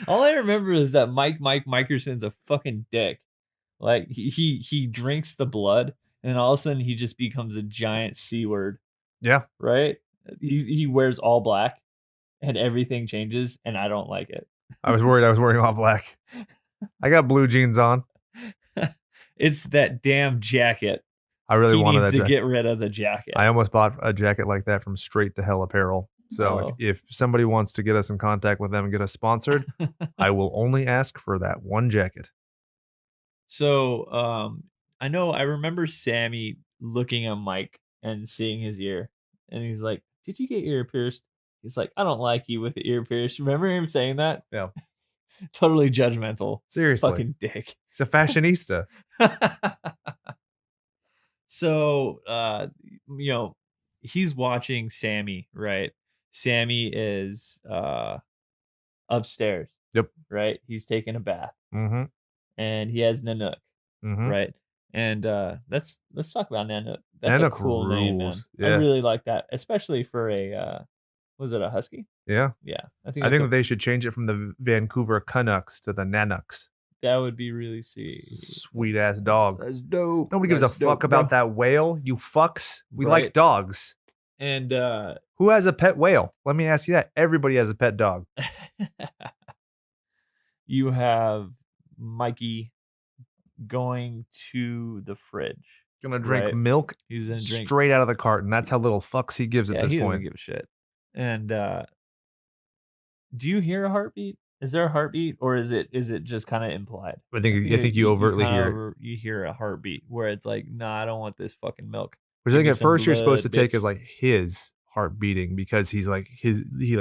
All I remember is that Mikerson's a fucking dick. Like he drinks the blood, and all of a sudden he just becomes a giant C word. Yeah. Right? He wears all black and everything changes, and I don't like it. I was worried I was wearing all black. I got blue jeans on. It's that damn jacket. I really wanted that jacket. He needs to get rid of the jacket. I almost bought a jacket like that from Straight to Hell Apparel. So if somebody wants to get us in contact with them and get us sponsored, I will only ask for that one jacket. So I remember Sammy looking at Mike and seeing his ear, and he's like, did you get your ear pierced? He's like, I don't like you with the ear pierced. Remember him saying that? Yeah. Totally judgmental. Seriously. Fucking dick. He's a fashionista. So, he's watching Sammy, right? Sammy is upstairs. Yep. Right? He's taking a bath. Mm-hmm. And he has Nanook. Mm-hmm. Right? And let's talk about Nanook. That's Nanook a cool name, man. Yeah. I really like that, especially for a was it a husky? Yeah. Yeah. I think that they should change it from the Vancouver Canucks to the Nanuks. That would be really sweet ass dog. That's dope. Nobody gives a fuck about that whale, you fucks. We like dogs. And who has a pet whale? Let me ask you that. Everybody has a pet dog. You have Mikey going to the fridge. Gonna drink milk. He's gonna drink straight out of the carton. That's how little fucks he gives at this he point. Doesn't give a shit. And do you hear a heartbeat? Is there a heartbeat, or is it just kind of implied? I think you overtly hear it. You hear a heartbeat where it's like, nah, I don't want this fucking milk. Which I think at first you're supposed to take as like his heart beating, because he's like he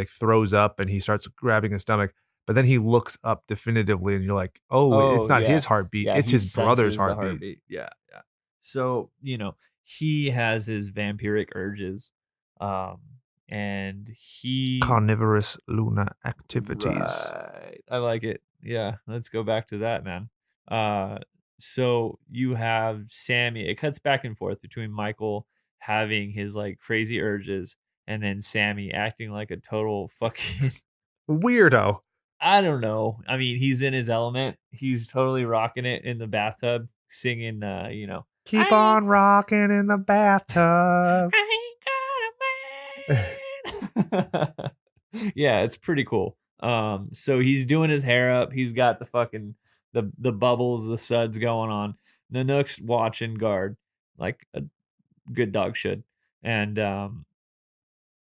throws up and he starts grabbing his stomach, but then he looks up definitively and you're like, oh it's not his heartbeat, it's his brother's heartbeat. Yeah. So he has his vampiric urges, and he carnivorous lunar activities. Right. I like it. Yeah, let's go back to that, man. So you have Sammy. It cuts back and forth between Michael having his like crazy urges and then Sammy acting like a total fucking weirdo. I don't know. I mean, he's in his element. He's totally rocking it in the bathtub, singing keep on rocking in the bathtub. Yeah, it's pretty cool. So he's doing his hair up. He's got the fucking the bubbles, the suds going on. Nanook's watching guard like a good dog should. And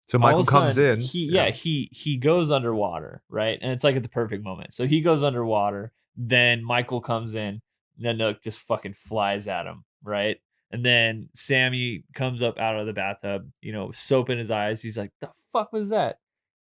so Michael comes in. He goes underwater, right? And it's like at the perfect moment. So he goes underwater. Then Michael comes in. Nanook just fucking flies at him, right? And then Sammy comes up out of the bathtub, soap in his eyes. He's like, the fuck was that?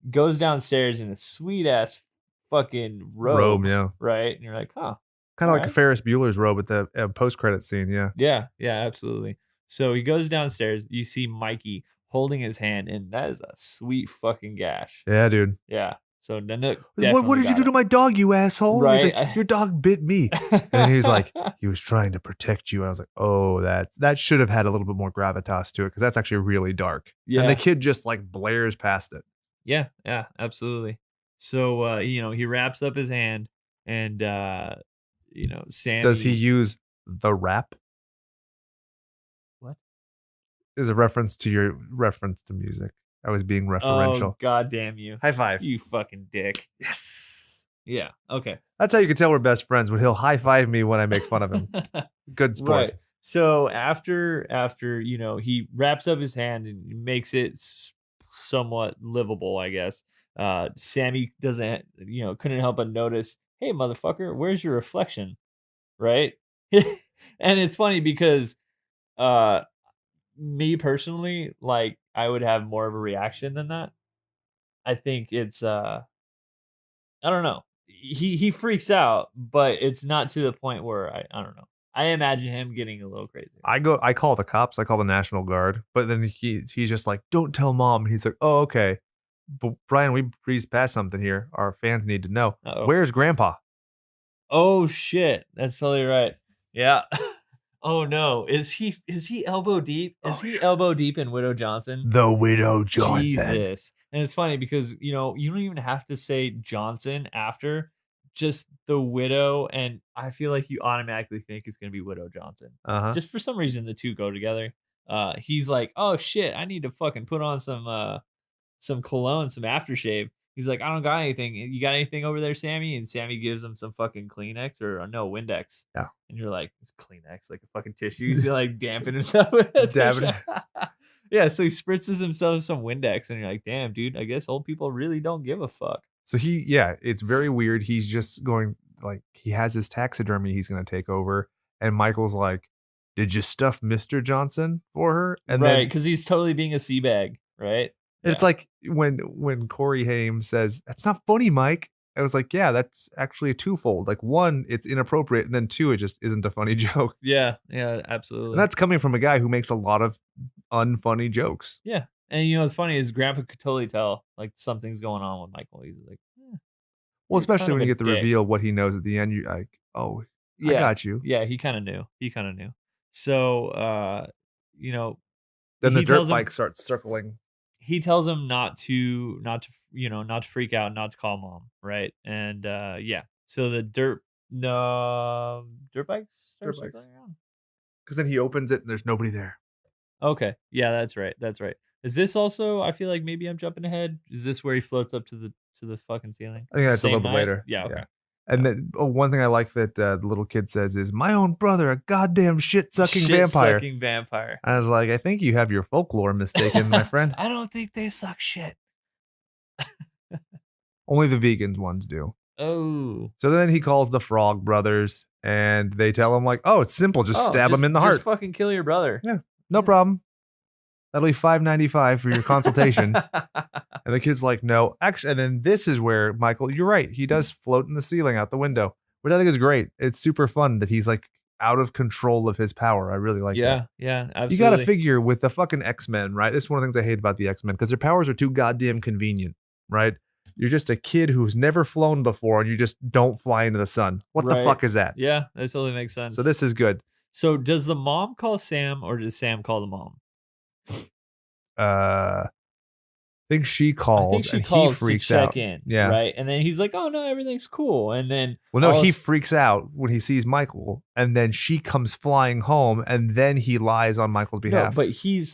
Goes downstairs in a sweet ass fucking robe, yeah. Right? And you're like, huh. Kind of like a Ferris Bueller's robe at the post-credit scene, yeah. Yeah, absolutely. So he goes downstairs. You see Mikey holding his hand, and that is a sweet fucking gash. Yeah, dude. Yeah. So Nanook, what did you do to my dog, you asshole? Right? He's like, your dog bit me. And he's like, he was trying to protect you. And I was like, oh, that should have had a little bit more gravitas to it, because that's actually really dark. Yeah. And the kid just like blares past it. Yeah, absolutely. So he wraps up his hand, and Sammy. Does he use the wrap? What? Is a reference to your reference to music. I was being referential. Oh, God damn you. High five. You fucking dick. Yes. Yeah, okay. That's how you can tell we're best friends, when he'll high five me when I make fun of him. Good sport. Right. So after he wraps up his hand and makes it somewhat livable, I guess. Sammy couldn't help but notice, hey, motherfucker, where's your reflection? Right? And it's funny because me personally, like, I would have more of a reaction than that. I think it's I don't know. He freaks out, but it's not to the point where I don't know. I imagine him getting a little crazy. I call the cops, I call the National Guard, but then he's just like, don't tell mom. And he's like, oh, okay. But Bryan, we breezed past something here. Our fans need to know. Uh-oh. Where's Grandpa? Oh shit. That's totally right. Yeah. Oh no. Is he elbow deep? Is he elbow deep in Widow Johnson? The Widow Johnson. Jesus. And it's funny because, you don't even have to say Johnson after, just the Widow, and I feel like you automatically think it's going to be Widow Johnson. Uh-huh. Just for some reason, the two go together. He's like, oh shit, I need to fucking put on some cologne, some aftershave. He's like, I don't got anything. You got anything over there, Sammy? And Sammy gives him some fucking Kleenex or no, Windex. Yeah. And you're like, it's Kleenex, like a fucking tissue. He's like damping himself with it. Yeah, so he spritzes himself with some Windex, and you're like, damn, dude, I guess old people really don't give a fuck. So it's very weird. He's just going, like, he has his taxidermy he's going to take over. And Michael's like, did you stuff Mr. Johnson for her? And right, because he's totally being a sea bag, right? And it's like when Cory Haim says, "That's not funny, Mike." I was like, yeah, that's actually a twofold. Like, one, it's inappropriate, and then two, it just isn't a funny joke. Yeah, absolutely. And that's coming from a guy who makes a lot of unfunny jokes. Yeah. And what's funny is Grandpa could totally tell like something's going on with Michael. He's like, well, especially when you get the dick. reveal what he knows at the end, you're like, oh, I got you. Yeah, he kind of knew. So, then the he dirt tells him- bike starts circling. he tells him not to freak out, not to call mom, right? And so the dirt bikes starts circling around. Because then he opens it and there's nobody there. Okay, yeah, that's right. Is this also? I feel like maybe I'm jumping ahead. Is this where he floats up to the fucking ceiling? I think that's a little bit night? later. Yeah. Okay. And then one thing I like that the little kid says is, "My own brother, a goddamn shit-sucking vampire." Shit-sucking vampire. I was like, I think you have your folklore mistaken, my friend. I don't think they suck shit. Only the vegans ones do. Oh. So then he calls the Frog Brothers, and they tell him like, "Oh, it's simple. Just stab him in the heart. Just fucking kill your brother." Yeah, no problem. That'll be $5.95 for your consultation." And the kid's like, "No, actually." And then this is where Michael, you're right. He does float in the ceiling out the window, which I think is great. It's super fun that he's like out of control of his power. I really like that. Yeah, absolutely. You got to figure with the fucking X-Men, right? This is one of the things I hate about the X-Men because their powers are too goddamn convenient, right? You're just a kid who's never flown before and you just don't fly into the sun. What the fuck is that? Yeah, that totally makes sense. So this is good. So does the mom call Sam or does Sam call the mom? I think she calls and he freaks to check out. In, yeah. Right. And then he's like, "Oh no, everything's cool." And then he freaks out when he sees Michael, and then she comes flying home, and then he lies on Michael's behalf. No, but he's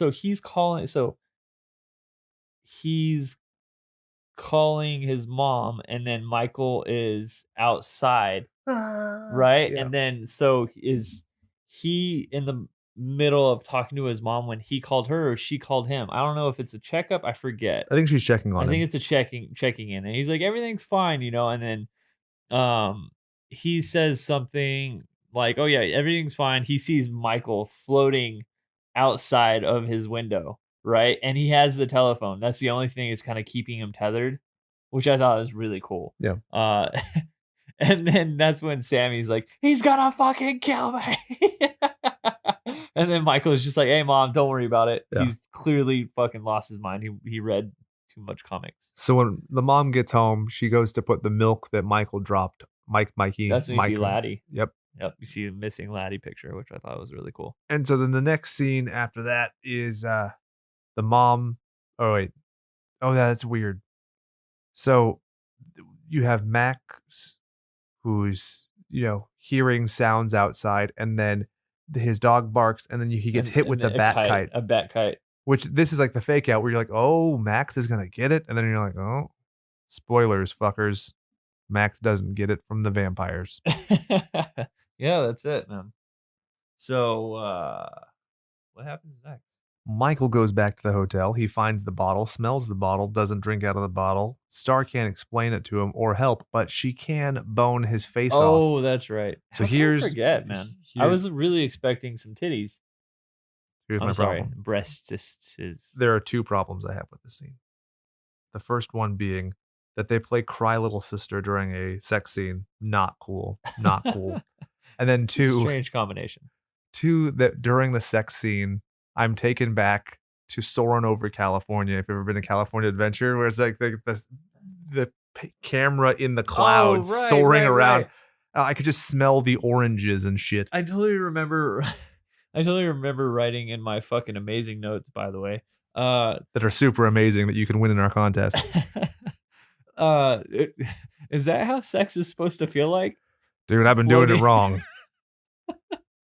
calling his mom, and then Michael is outside. Right? Yeah. And then so is he in the middle of talking to his mom when he called her or she called him? I don't know if it's a checkup. I forget. I think she's checking on him. I think it's a checking in. And he's like, "Everything's fine," and then he says something like, "Oh yeah, everything's fine." He sees Michael floating outside of his window, right? And he has the telephone. That's the only thing is kind of keeping him tethered, which I thought was really cool. Yeah. And then that's when Sammy's like, "He's gonna fucking kill me." And then Michael is just like, "Hey mom, don't worry about it." Yeah. He's clearly fucking lost his mind. He read too much comics. So when the mom gets home, she goes to put the milk that Michael dropped. Mikey. That's when you see Laddie. Yep. You see a missing Laddie picture, which I thought was really cool. And so then the next scene after that is the mom. Oh wait. Oh, that's weird. So you have Max, who's hearing sounds outside, and then his dog barks, and then he gets hit with the bat kite. A bat kite. Which this is like the fake out where you're like, "Oh, Max is gonna get it," and then you're like, "Oh, spoilers, fuckers. Max doesn't get it from the vampires." Yeah, that's it, man. So what happens next? Michael goes back to the hotel. He finds the bottle, smells the bottle, doesn't drink out of the bottle. Star can't explain it to him or help, but she can bone his face off. Oh, that's right. So I forget, man. I was really expecting some titties. Here's my problem. Breasts. There are two problems I have with this scene. The first one being that they play Cry Little Sister during a sex scene. Not cool. Not cool. And then two. Strange combination. Two, that during the sex scene, I'm taken back to Soarin' Over California. If you've ever been to California Adventure, where it's like the camera in the clouds soaring around. Right. I could just smell the oranges and shit. I totally remember writing in my fucking amazing notes, by the way, that are super amazing that you can win in our contest. Is that how sex is supposed to feel like? Dude, I've been doing it wrong.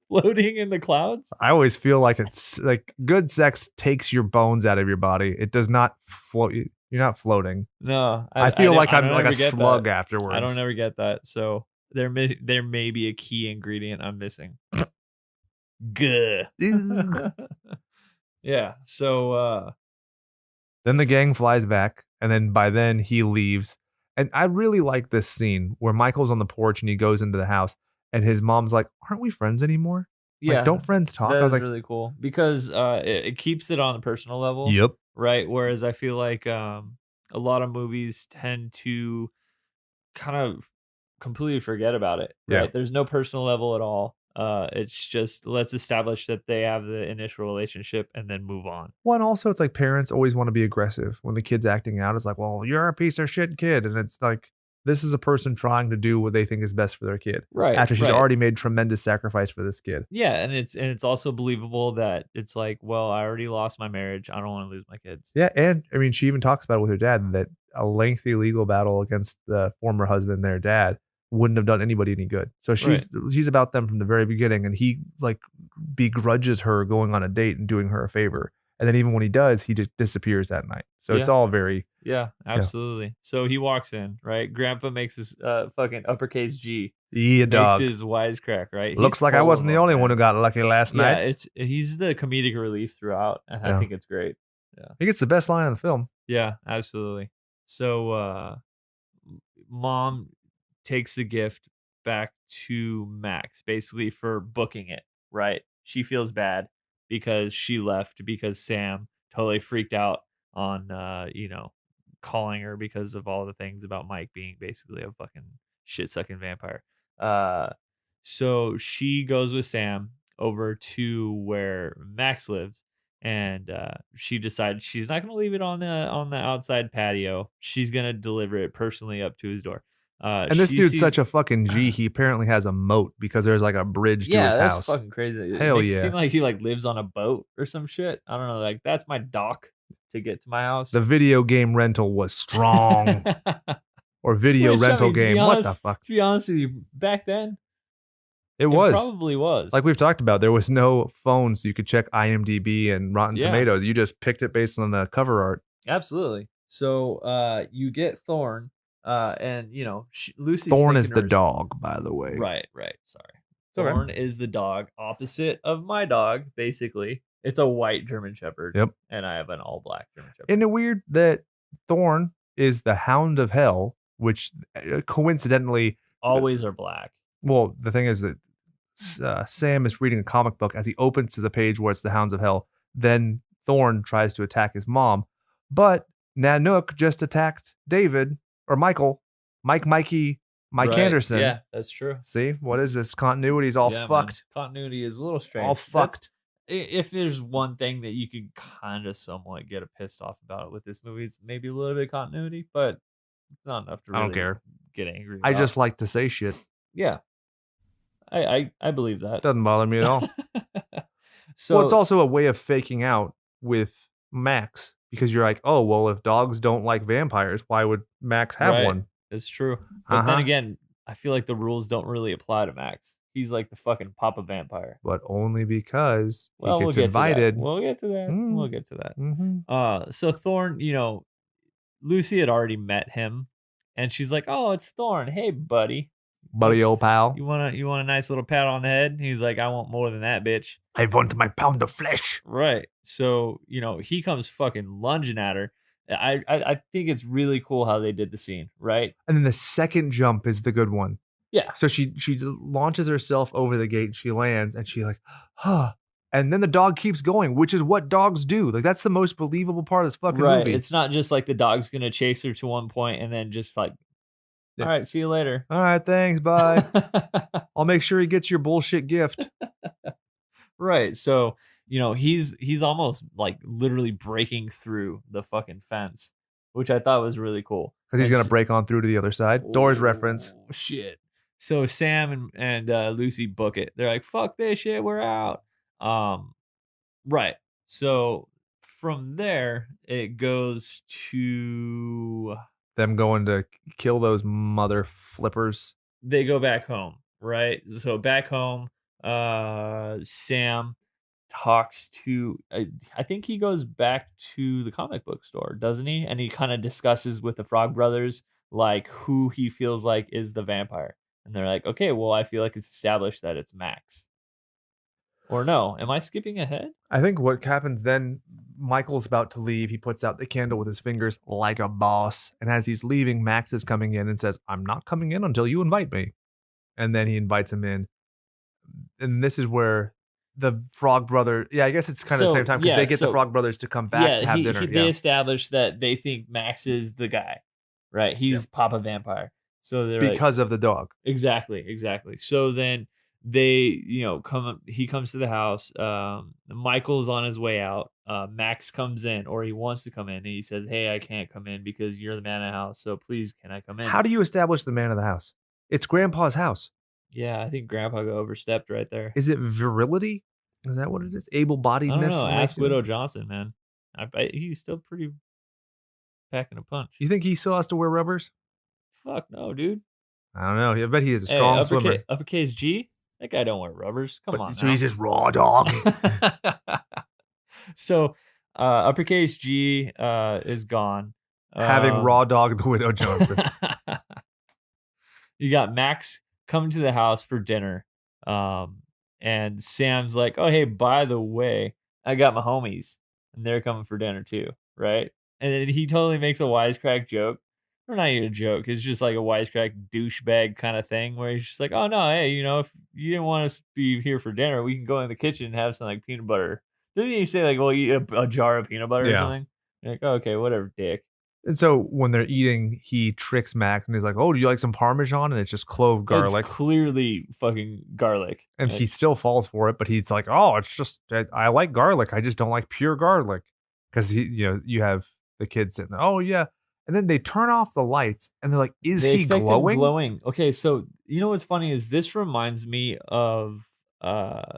Floating in the clouds? I always feel like it's like good sex takes your bones out of your body. It does not float. You're not floating. No. I feel like I'm like a slug afterwards. I don't ever get that. So there may be a key ingredient I'm missing. Gah. Yeah. So then the gang flies back, and then by then he leaves. And I really like this scene where Michael's on the porch and he goes into the house. And his mom's like, "Aren't we friends anymore? Yeah. Like, don't friends talk?" That I was like, really cool because it keeps it on a personal level. Yep. right? Whereas I feel like a lot of movies tend to kind of completely forget about it, Yeah. right? There's no personal level at all. It's just let's establish that they have the initial relationship and then move on. Well, and also it's like parents always want to be aggressive when the kid's acting out. It's like, well, you're a piece of shit kid. And it's like, this is a person trying to do what they think is best for their kid. Right. After she's right. already made tremendous sacrifice for this kid. Yeah, and it's also believable that it's like, well, I already lost my marriage. I don't want to lose my kids. Yeah, and I mean, she even talks about it with her dad that a lengthy legal battle against the former husband, their dad, wouldn't have done anybody any good. So she's about them from the very beginning, and he like begrudges her going on a date and doing her a favor. And then even when he does, he just disappears that night. So it's all very absolutely. So he walks in, right? Grandpa makes his fucking uppercase G. Yeah, dog. Makes his wisecrack, right? Looks like I wasn't the only one who got lucky last night. Yeah, he's the comedic relief throughout, and I think it's great. Yeah, he gets the best line in the film. Yeah, absolutely. So mom takes the gift back to Max, basically for booking it, right? She feels bad because she left because Sam totally freaked out on calling her because of all the things about Mike being basically a fucking shit-sucking vampire. So she goes with Sam over to where Max lives, and she decides she's not going to leave it on the outside patio. She's going to deliver it personally up to his door. And this dude's such a fucking G. He apparently has a moat because there's like a bridge to his house. Yeah, fucking crazy. Hell it makes yeah! It seem like he like lives on a boat or some shit. I don't know. Like that's my dock to get to my house. The video game rental was strong, or video rental game. What the fuck? To be honest with you, back then, it was probably was. Like we've talked about, there was no phone, so you could check IMDb and Rotten Tomatoes. You just picked it based on the cover art. Absolutely. So you get Thorn. And Lucy's Thorn is the dog, by the way. Right. Sorry. Thorn is the dog opposite of my dog, basically. It's a white German Shepherd. Yep. And I have an all black German Shepherd. Isn't it weird that Thorn is the Hound of Hell, which coincidentally always are black. Well, the thing is that Sam is reading a comic book as he opens to the page where it's the Hounds of Hell. Then Thorn tries to attack his mom, but Nanook just attacked David. Or Mikey, Mike Anderson. Yeah, that's true. See, what is this? Continuity's all fucked. Man. Continuity is a little strange. All fucked. If there's one thing that you could kind of somewhat get pissed off about with this movie, it's maybe a little bit of continuity, but it's not enough to really I don't care. Get angry about. I just like to say shit. Yeah. I believe that. Doesn't bother me at all. So it's also a way of faking out with Max. Because you're like, oh, well, if dogs don't like vampires, why would Max have one? It's true. But then again, I feel like the rules don't really apply to Max. He's like the fucking Papa Vampire. But only because he gets invited. We'll get to that. We'll get to that. Mm-hmm. So Thorn, Lucy had already met him. And she's like, oh, it's Thorn. Hey, buddy. Buddy, old pal. You want a nice little pat on the head? He's like, I want more than that, bitch. I want my pound of flesh. Right. So, he comes fucking lunging at her. I think it's really cool how they did the scene, right? And then the second jump is the good one. Yeah. So she launches herself over the gate and she lands and she like, huh. And then the dog keeps going, which is what dogs do. Like that's the most believable part of this fucking movie. It's not just like the dog's going to chase her to one point and then just like, all right, see you later. All right, thanks, bye. I'll make sure he gets your bullshit gift. Right. So, he's almost like literally breaking through the fucking fence, which I thought was really cool. Because he's going to break on through to the other side. Doors reference. Shit. So Sam and Lucy book it. They're like, fuck this shit, we're out. Right. So from there, it goes to them going to kill those mother flippers. They go back home, right? So back home, Sam talks to, I think he goes back to the comic book store, doesn't he? And he kind of discusses with the Frog brothers, like who he feels like is the vampire. And they're like, okay, well, I feel like it's established that it's Max. Or no, am I skipping ahead? I think what happens then, Michael's about to leave. He puts out the candle with his fingers like a boss. And as he's leaving, Max is coming in and says, I'm not coming in until you invite me. And then he invites him in. And this is where the Frog brother. Yeah, I guess it's kind of the same time because they get the Frog brothers to come back to have dinner. They established that they think Max is the guy, right? He's Papa Vampire. So they're because of the dog. Exactly. So then they, he comes to the house. Michael's on his way out. Max comes in, or he wants to come in, and he says, "Hey, I can't come in because you're the man of the house. So please, can I come in?" How do you establish the man of the house? It's Grandpa's house. Yeah, I think Grandpa got overstepped right there. Is it virility? Is that what it is? Able-bodiedness? I don't know. Ask Widow Johnson, man. I bet he's still pretty packing a punch. You think he still has to wear rubbers? Fuck no, dude. I don't know. I bet he is a strong swimmer. Uppercase G? That guy don't wear rubbers. Come on. So he's just raw dog. So uppercase G is gone. Having raw dog the Widow Johnson. You got Max coming to the house for dinner. And Sam's like, "Oh, hey, by the way, I got my homies, and they're coming for dinner too, right?" And then he totally makes a wisecrack joke. Or not even a joke. It's just like a wisecrack douchebag kind of thing where he's just like, "Oh, no, hey, if you didn't want us to be here for dinner, we can go in the kitchen and have some like peanut butter." Doesn't he say like, "Well, eat a jar of peanut butter or something?" You're like, oh, okay, whatever, dick. And so when they're eating, he tricks Max and he's like, "Oh, do you like some Parmesan?" And it's just clove garlic. It's clearly fucking garlic. And he still falls for it, but he's like, "Oh, it's just, I like garlic. I just don't like pure garlic." Because you have the kids sitting there, "Oh, yeah." And then they turn off the lights and they're like, "Is he glowing?" Glowing. Okay, so you know what's funny is this reminds me of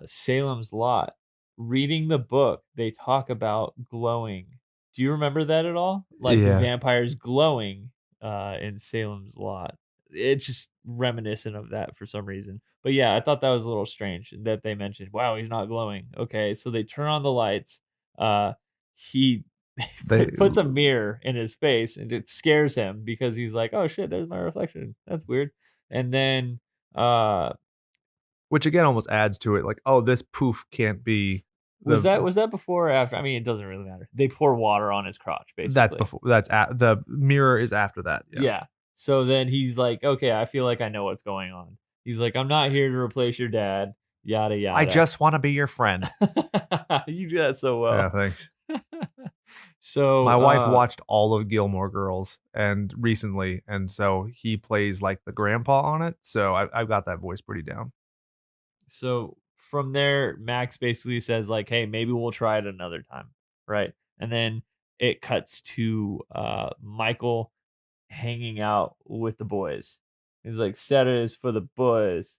Salem's Lot. Reading the book, they talk about glowing. Do you remember that at all? Like the vampires glowing in Salem's Lot. It's just reminiscent of that for some reason. But yeah, I thought that was a little strange that they mentioned, "Wow, he's not glowing." Okay, so they turn on the lights. He puts a mirror in his face and it scares him because he's like, "Oh shit, there's my reflection. That's weird." And then which again almost adds to it, like, "Oh, this poof can't be." Was that before or after? I mean, it doesn't really matter. They pour water on his crotch, basically. That's before. The mirror is after that. Yeah. So then he's like, "Okay, I feel like I know what's going on." He's like, "I'm not here to replace your dad. Yada yada. I just want to be your friend." You do that so well. Yeah, thanks. So my wife watched all of Gilmore Girls and recently, and so he plays like the grandpa on it. So I've got that voice pretty down. So from there, Max basically says like, "Hey, maybe we'll try it another time," right? And then it cuts to Michael hanging out with the boys. He's like, "Saturday is for the boys,"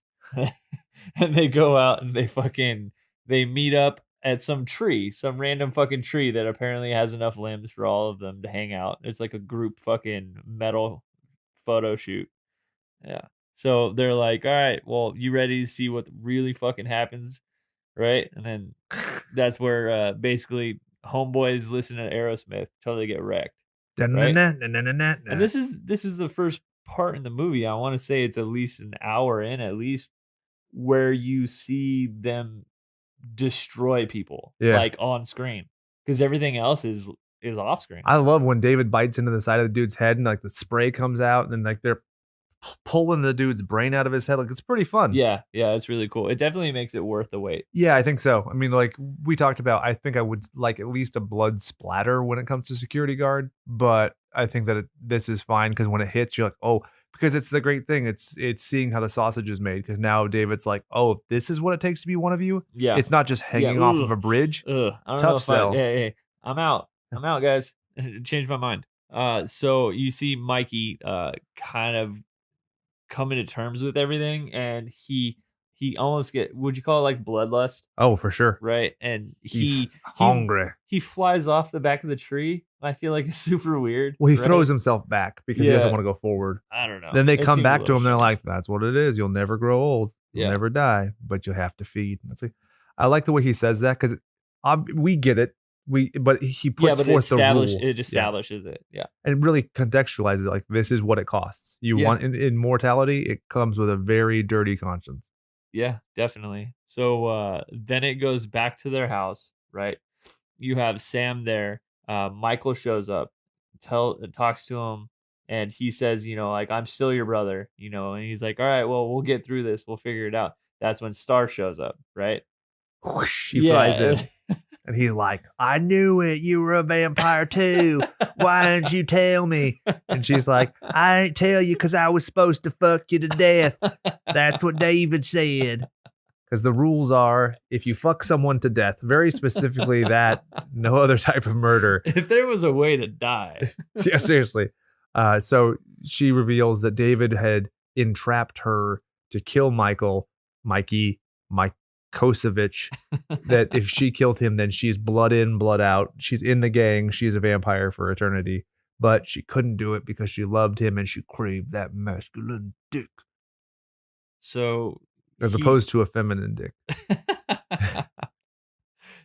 and they go out and they meet up at some random fucking tree that apparently has enough limbs for all of them to hang out. It's like a group fucking metal photo shoot. Yeah. So they're like, "All right, well, you ready to see what really fucking happens?" Right? And then that's where basically homeboys listen to Aerosmith, totally get wrecked. Right? And this is the first part in the movie. I want to say it's at least an hour in, at least, where you see them destroy people like on screen, because everything else is off screen. I love when David bites into the side of the dude's head and like the spray comes out and then like they're pulling the dude's brain out of his head. Like, it's pretty fun. Yeah, it's really cool. It definitely makes it worth the wait. Yeah, I think so. I mean, like we talked about, I think I would like at least a blood splatter when it comes to security guard, but I think that this is fine because when it hits, you're like, oh, because it's the great thing. It's seeing how the sausage is made, because now David's like, oh, this is what it takes to be one of you. Yeah, it's not just hanging off of a bridge. I don't know if sell. Hey, I'm out, guys. Changed my mind. So you see Mikey kind of coming to terms with everything, and he almost would you call it like bloodlust? Oh, for sure. Right. And he's hungry. He flies off the back of the tree. I feel like it's super weird. Well, he throws himself back because he doesn't want to go forward. I don't know. Then they come back to him. They're like, "That's what it is. You'll never grow old. You'll never die, but you'll have to feed." That's like, I like the way he says that, because we get it. But he puts forth the rule. It establishes it. Yeah. And really contextualizes it. Like, this is what it costs. You want in mortality, it comes with a very dirty conscience. Yeah, definitely. So then it goes back to their house, right? You have Sam there. Michael shows up, talks to him, and he says, like, "I'm still your brother," and he's like, "All right, well, we'll get through this. We'll figure it out." That's when Star shows up, right? whoosh, he flies in. And he's like, I knew it. You were a vampire too. Why didn't you tell me? And she's like, I ain't tell you because I was supposed to fuck you to death. That's what David said. Because the rules are, if you fuck someone to death, very specifically that, no other type of murder. If there was a way to die. Yeah, seriously. So she reveals that David had entrapped her to kill Mikey, Mikowski, that if she killed him, then she's blood in, blood out. She's in the gang. She's a vampire for eternity. But she couldn't do it because she loved him and she craved that masculine dick. So, as opposed to a feminine dick.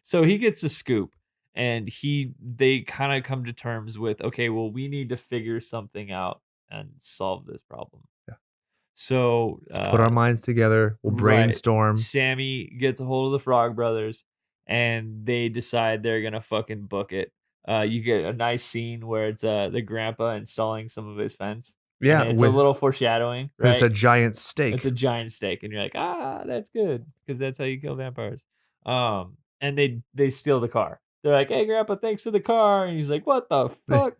So he gets a scoop, and they kind of come to terms with, okay, well, we need to figure something out and solve this problem. Yeah. So let's put our minds together. We'll brainstorm. Right. Sammy gets a hold of the Frog Brothers, and they decide they're gonna fucking book it. You get a nice scene where it's the grandpa installing some of his fence. Yeah, and it's a little foreshadowing. Right? It's a giant steak. It's a giant steak, and you're like, that's good because that's how you kill vampires. And they steal the car. They're like, hey, grandpa, thanks for the car. And he's like, what the fuck?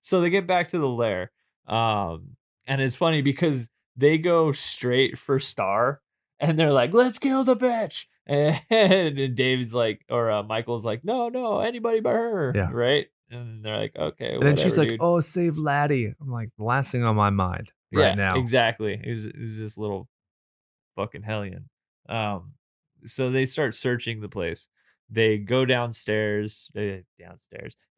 So they get back to the lair. And it's funny because they go straight for Star, and they're like, let's kill the bitch. And David's like, or Michael's like, no, anybody but her. Yeah. Right? And they're like, okay. And then she's like, dude. oh, save Laddie. I'm like, the last thing on my mind right now. Exactly. It was this little fucking hellion. So they start searching the place. They go downstairs. They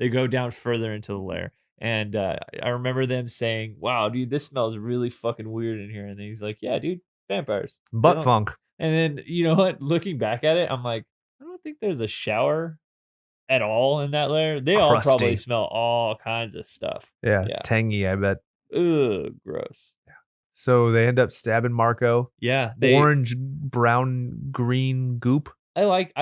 go down further into the lair. And I remember them saying, wow, dude, this smells really fucking weird in here. And then he's like, yeah, dude, vampires. Butt funk. And then, you know what? Looking back at it, I'm like, I don't think there's a shower at all in that lair. They all probably smell all kinds of stuff. Yeah. Tangy, I bet. Ugh, gross. Yeah. So they end up stabbing Marco. Yeah. Orange, brown, green goop. I like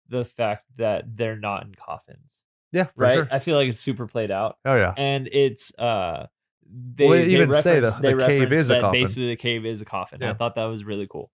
the fact that they're not in coffins. Yeah, right. Sure. I feel like it's super played out. Oh yeah. And it's they even say the cave is a coffin. Basically, the cave is a coffin. Yeah. I thought that was really cool.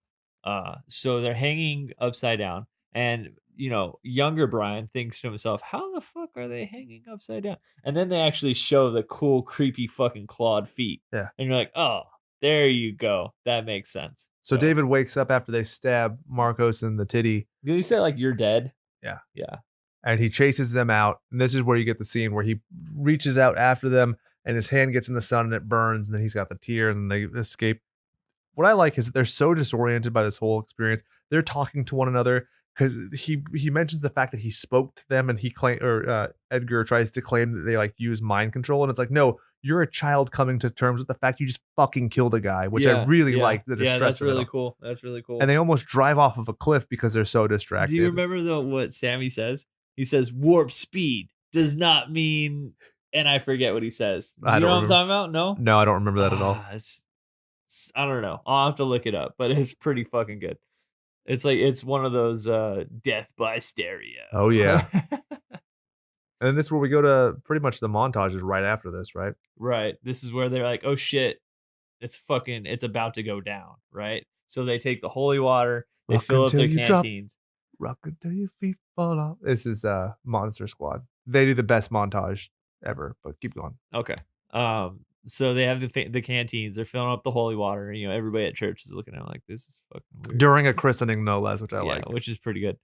So they're hanging upside down, and younger Bryan thinks to himself, how the fuck are they hanging upside down? And then they actually show the cool, creepy fucking clawed feet. Yeah. And you're like, oh, there you go. That makes sense. So David wakes up after they stab Marcos in the titty. Did he say, like, you're dead? Yeah. Yeah. And he chases them out. And this is where you get the scene where he reaches out after them and his hand gets in the sun and it burns. And then he's got the tear and they escape. What I like is that they're so disoriented by this whole experience. They're talking to one another because he mentions the fact that he spoke to them, and Edgar tries to claim that they like use mind control, and it's like, no, you're a child coming to terms with the fact you just fucking killed a guy, which I really like the distress. Yeah, that's really cool. That's really cool. And they almost drive off of a cliff because they're so distracted. Do you remember what Sammy says? He says warp speed does not mean, and I forget what he says. Do you know what I'm talking about? No, I don't remember that at all. I don't know. I'll have to look it up, but it's pretty fucking good. It's like it's one of those death by stereo. Oh yeah. And this is where we go to pretty much the montages right after this, right? Right. This is where they're like, oh shit, it's about to go down, right? So they take the holy water, they fill up their canteens. Rock until your feet fall off. This is Monster Squad. They do the best montage ever, but keep going. Okay. So they have the canteens. They're filling up the holy water. Everybody at church is looking at it like, this is fucking weird. During a christening, no less, which I like. Which is pretty good.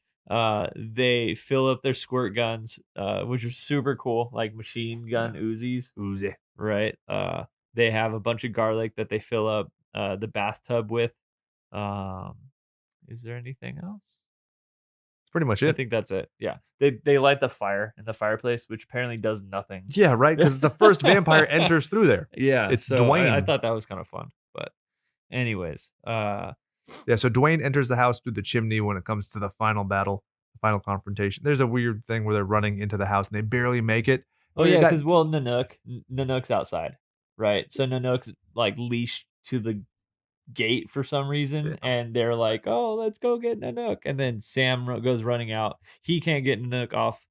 They fill up their squirt guns, which are super cool, like machine gun Uzis. Uzi. Right. They have a bunch of garlic that they fill up the bathtub with. Is there anything else? Pretty much it. I think that's it. Yeah. They light the fire in the fireplace, which apparently does nothing. Yeah, right? Because the first vampire enters through there. Yeah. It's so Dwayne. I thought that was kind of fun. But anyways. Yeah, so Dwayne enters the house through the chimney when it comes to the final battle, the final confrontation. There's a weird thing where they're running into the house and they barely make it. Oh, yeah, because, Nanook's outside, right? So Nanook's, like, leashed to the gate for some reason, and they're like, oh, let's go get Nanook. And then Sam goes running out. He can't get Nanook off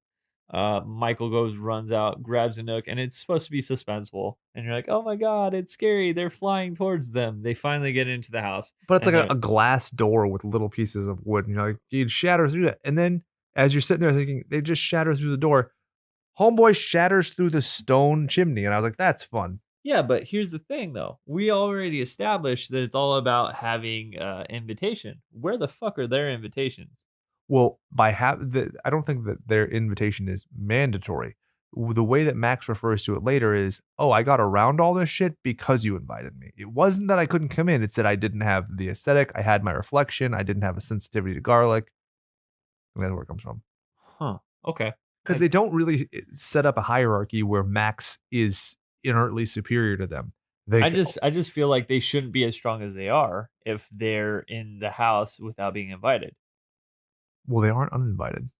Michael runs out, grabs a nook, and it's supposed to be suspenseful. And you're like, oh my god, it's scary. They're flying towards them. They finally get into the house. But it's like a glass door with little pieces of wood. And you're like, you'd shatter through that. And then as you're sitting there thinking, they just shatter through the door. Homeboy shatters through the stone chimney. And I was like, that's fun. Yeah, but here's the thing, though. We already established that it's all about having invitation. Where the fuck are their invitations? Well, I don't think that their invitation is mandatory. The way that Max refers to it later is, oh, I got around all this shit because you invited me. It wasn't that I couldn't come in. It's that I didn't have the aesthetic. I had my reflection. I didn't have a sensitivity to garlic. And that's where it comes from. Huh. Okay. Because they don't really set up a hierarchy where Max is inertly superior to them. I just feel like they shouldn't be as strong as they are if they're in the house without being invited. Well, they aren't uninvited.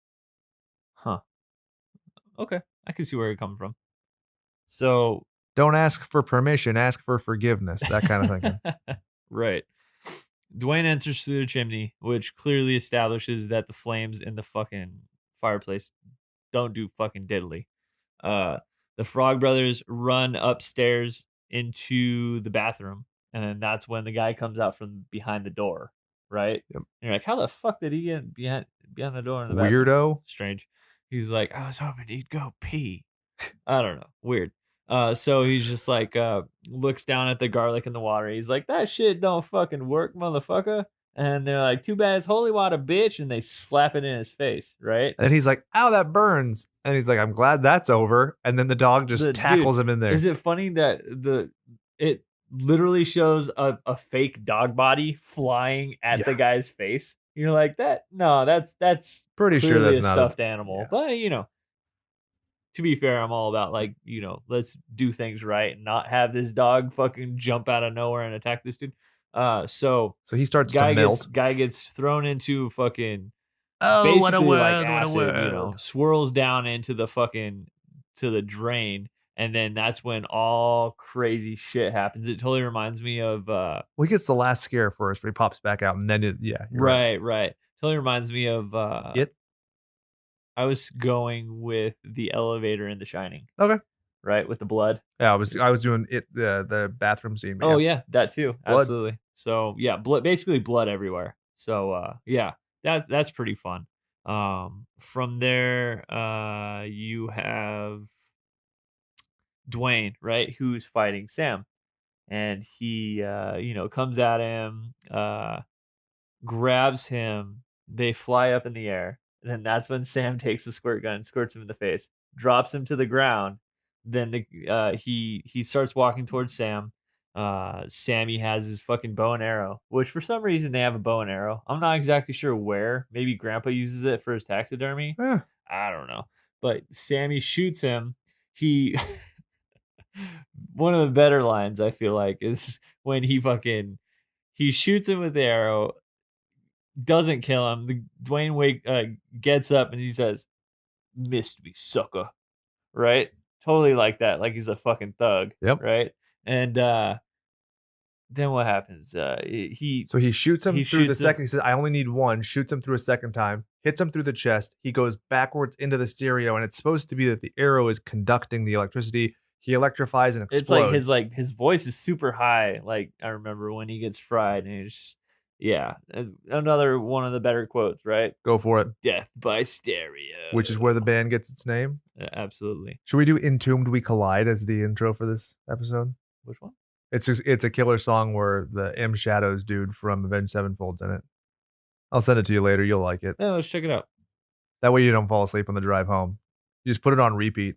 Huh. Okay. I can see where it comes from. So don't ask for permission, ask for forgiveness. That kind of thinking. Right. Dwayne enters through the chimney, which clearly establishes that the flames in the fucking fireplace don't do fucking diddly. The Frog brothers run upstairs into the bathroom, and then that's when the guy comes out from behind the door, right? Yep. And you're like, how the fuck did he get behind the door in the bathroom? Weirdo. Strange. He's like, I was hoping he'd go pee. I don't know. Weird. So he's just like, looks down at the garlic in the water. He's like, that shit don't fucking work, motherfucker. And they're like, too bad it's holy water, bitch. And they slap it in his face, right? And he's like, ow, that burns. And he's like, I'm glad that's over. And then the dog just tackles him in there. Is it funny that it literally shows a fake dog body flying at the guy's face? You're like, that's pretty sure that's a not stuffed animal. Yeah. But, to be fair, I'm all about like, let's do things right and not have this dog fucking jump out of nowhere and attack this dude. So he starts to melt. Guy gets thrown into fucking basically what a world, like acid, swirls down into the fucking to the drain, and then that's when all crazy shit happens. It totally reminds me of he gets the last scare first where he pops back out, and then right. Totally reminds me of It. I was going with the elevator in The Shining. Okay. Right, with the blood. Yeah, I was doing it the bathroom scene. Oh yeah, that too. Blood. Absolutely. So yeah, basically blood everywhere. So yeah, that's pretty fun. From there, you have Dwayne, right, who's fighting Sam, and he comes at him, grabs him. They fly up in the air, and then that's when Sam takes the squirt gun, squirts him in the face, drops him to the ground. Then he starts walking towards Sam. Sammy has his fucking bow and arrow, which for some reason they have a bow and arrow. I'm not exactly sure where. Maybe Grandpa uses it for his taxidermy. I don't know. But Sammy shoots him. One of the better lines I feel like is when he shoots him with the arrow, doesn't kill him. Dwayne gets up and he says, "Missed me, sucker." Right? Totally like that, like he's a fucking thug. Yep. Right? And then what happens? He shoots him through the second. He says, "I only need one." Shoots him through a second time. Hits him through the chest. He goes backwards into the stereo, and it's supposed to be that the arrow is conducting the electricity. He electrifies and explodes. It's like his voice is super high. Like I remember when he gets fried, and it's just, yeah, another one of the better quotes. Right? Go for it. Death by stereo, which is where the band gets its name. Absolutely. Should we do "Entombed We Collide" as the intro for this episode? Which one? It's a killer song where the M Shadows dude from Avenged Sevenfold's in it. I'll send it to you later. You'll like it. Yeah, let's check it out. That way you don't fall asleep on the drive home. You just put it on repeat.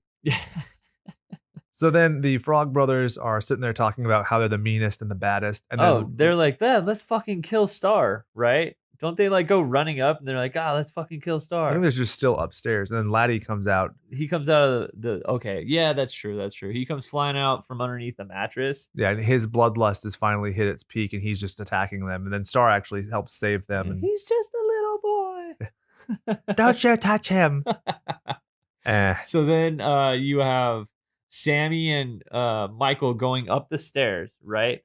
So then the Frog brothers are sitting there talking about how they're the meanest and the baddest. And then, they're like, let's fucking kill Star, right? Don't they like go running up and they're like, let's fucking kill Star? I think they're just still upstairs. And then Laddie comes out. He comes out of okay. Yeah, that's true. He comes flying out from underneath the mattress. Yeah, and his bloodlust has finally hit its peak and he's just attacking them. And then Star actually helps save them. And he's just a little boy. Don't you touch him. So then you have Sammy and Michael going up the stairs, right?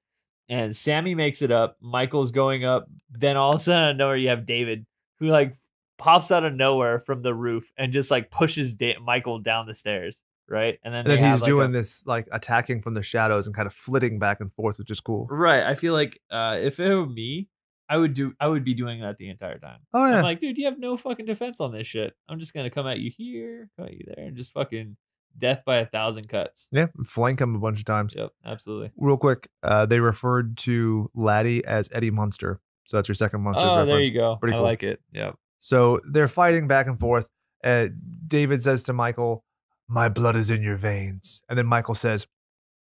And Sammy makes it up. Michael's going up. Then all of a sudden, out of nowhere, you have David, who like pops out of nowhere from the roof and just like pushes Michael down the stairs, right? And then And then they he's have, like, doing this like attacking from the shadows and kind of flitting back and forth, which is cool. right. I feel like if it were me, I would be doing that the entire time. Oh yeah. I'm like, dude, you have no fucking defense on this shit. I'm just gonna come at you here, come at you there, and just fucking death by 1,000 cuts. Yeah, flank him a bunch of times. Yep, absolutely. Real quick, they referred to Laddie as Eddie Munster. So that's your second Munsters Oh, reference. there you go. Pretty I cool. like it. Yep. So they're fighting back and forth. David says to Michael, "My blood is in your veins." And then Michael says,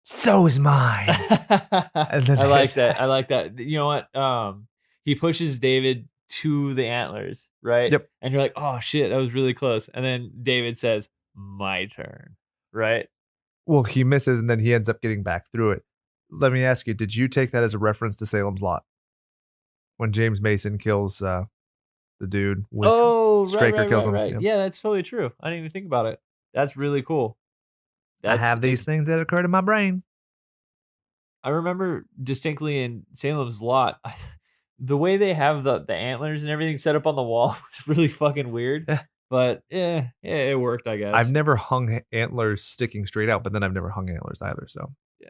"So is mine." And then I like that. I like that. You know what? He pushes David to the antlers, right? Yep. And you're like, oh shit, that was really close. And then David says, "My turn," right? Well, he misses and then he ends up getting back through it. Let me ask you, did you take that as a reference to Salem's Lot? When James Mason kills the dude with Straker kills him. Right. Yep. Yeah, that's totally true. I didn't even think about it. That's really cool. I have these things that occurred in my brain. I remember distinctly in Salem's Lot, the way they have the antlers and everything set up on the wall was really fucking weird. Yeah. But yeah, it worked, I guess. I've never hung antlers sticking straight out, but then I've never hung antlers either. So yeah,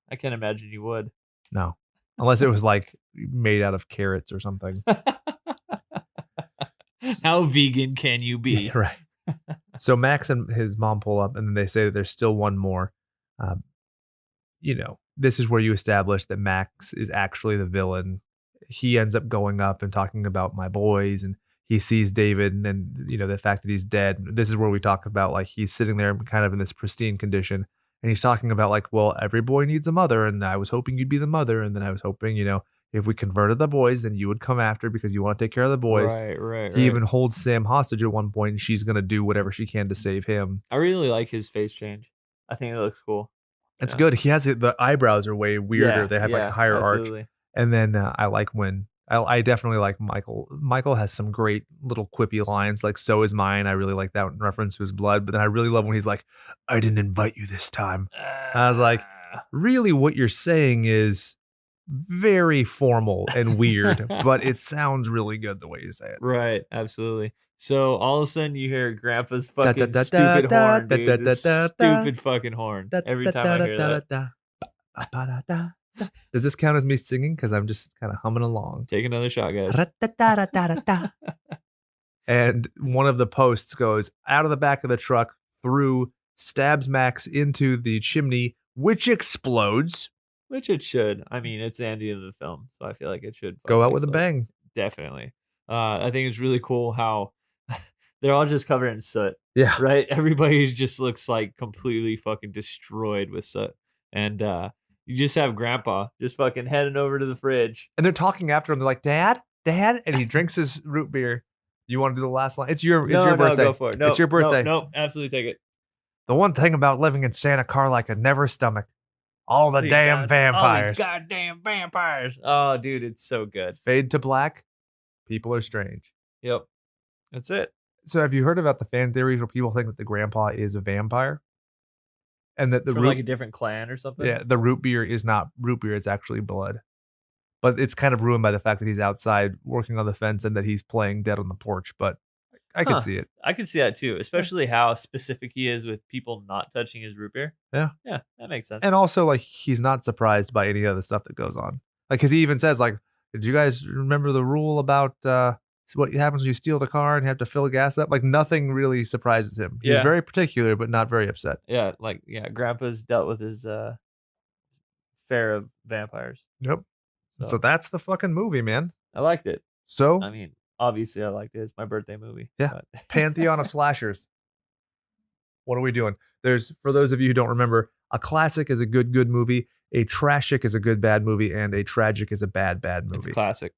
I can't imagine you would. No, unless it was like made out of carrots or something. How vegan can you be? Yeah, right. So Max and his mom pull up, and then they say that there's still one more. This is where you establish that Max is actually the villain. He ends up going up and talking about my boys, and he sees David, and then the fact that he's dead. This is where we talk about like he's sitting there kind of in this pristine condition, and he's talking about like, well, every boy needs a mother, and I was hoping you'd be the mother, and then I was hoping if we converted the boys, then you would come after because you want to take care of the boys. Right. He even holds Sam hostage at one point, and she's gonna do whatever she can to save him. I really like his face change. I think it looks cool. It's good. He has the eyebrows are way weirder. Yeah, they have like a higher arch. And then I like when I definitely like Michael. Michael has some great little quippy lines like "So is mine." I really like that in reference to his blood. But then I really love when he's like, "I didn't invite you this time." I was like, really, what you're saying is very formal and weird, but it sounds really good the way you say it. Right, absolutely. So all of a sudden you hear Grandpa's fucking stupid horn, dude. This stupid fucking horn. Every time I hear that. Does this count as me singing? Because I'm just kind of humming along. Take another shot, guys. And one of the posts goes out of the back of the truck, through, stabs Max into the chimney, which explodes. Which it should. I mean, it's the ending of the film, so I feel like it should go out with a bang. Definitely. I think it's really cool how they're all just covered in soot. Yeah. Right? Everybody just looks like completely fucking destroyed with soot. And you just have Grandpa just fucking heading over to the fridge. And they're talking after him. They're like, Dad? And he drinks his root beer. You want to do the last line? It's your birthday. No, go for it. No, it's your birthday. No, absolutely take it. The one thing about living in Santa Carla I could never stomach. All the damn vampires. All these goddamn vampires. Oh, dude, it's so good. Fade to black. People are strange. Yep. That's it. So have you heard about the fan theories where people think that the grandpa is a vampire? And that from like a different clan or something? Yeah, the root beer is not root beer, it's actually blood. But it's kind of ruined by the fact that he's outside working on the fence and that he's playing dead on the porch. But I can see it. I can see that too, especially how specific he is with people not touching his root beer. Yeah. Yeah, that makes sense. And also, like, he's not surprised by any of the stuff that goes on. Like, because he even says, like, did you guys remember the rule about what happens when you steal the car and you have to fill the gas up? Like, nothing really surprises him. He's very particular, but not very upset. Yeah, Grandpa's dealt with his fair of vampires. Yep. So that's the fucking movie, man. I liked it. So? I mean, obviously I liked it. It's my birthday movie. Yeah. Pantheon of slashers. What are we doing? There's, for those of you who don't remember, a classic is a good movie. A trashic is a good bad movie, and a tragic is a bad movie. It's classic.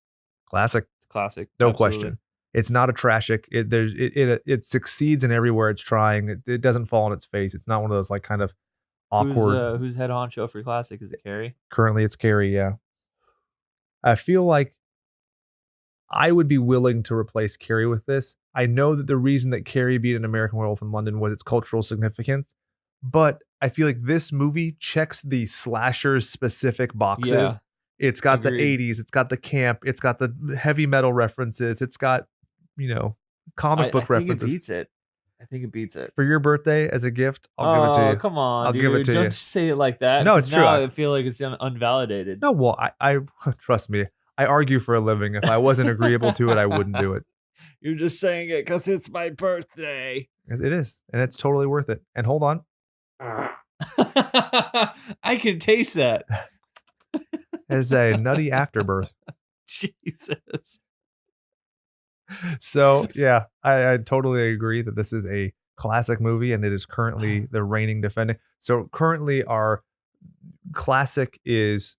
Classic. It's classic. No question. It's not a trashic. It succeeds in everywhere it's trying. It doesn't fall on its face. It's not one of those like kind of awkward. Who's head honcho for classic? Is it Carrie? Currently, it's Carrie. Yeah. I feel like I would be willing to replace Carrie with this. I know that the reason that Carrie beat An American Werewolf in London was its cultural significance, but I feel like this movie checks the slashers specific boxes. Yeah, it's got the 80s, it's got the camp, it's got the heavy metal references, it's got, comic book I think references. it beats it. I think it beats it. For your birthday as a gift, I'll give it to you. Come on, I'll dude. give it to Don't you. say it like that. No, it's true. Now I feel like it's unvalidated. No, well, I trust me. I argue for a living. If I wasn't agreeable to it, I wouldn't do it. You're just saying it because it's my birthday. It is, and it's totally worth it. And hold on, I can taste that. as a nutty afterbirth. Jesus. So yeah, I totally agree that this is a classic movie, and it is currently the reigning defending. So currently, our classic is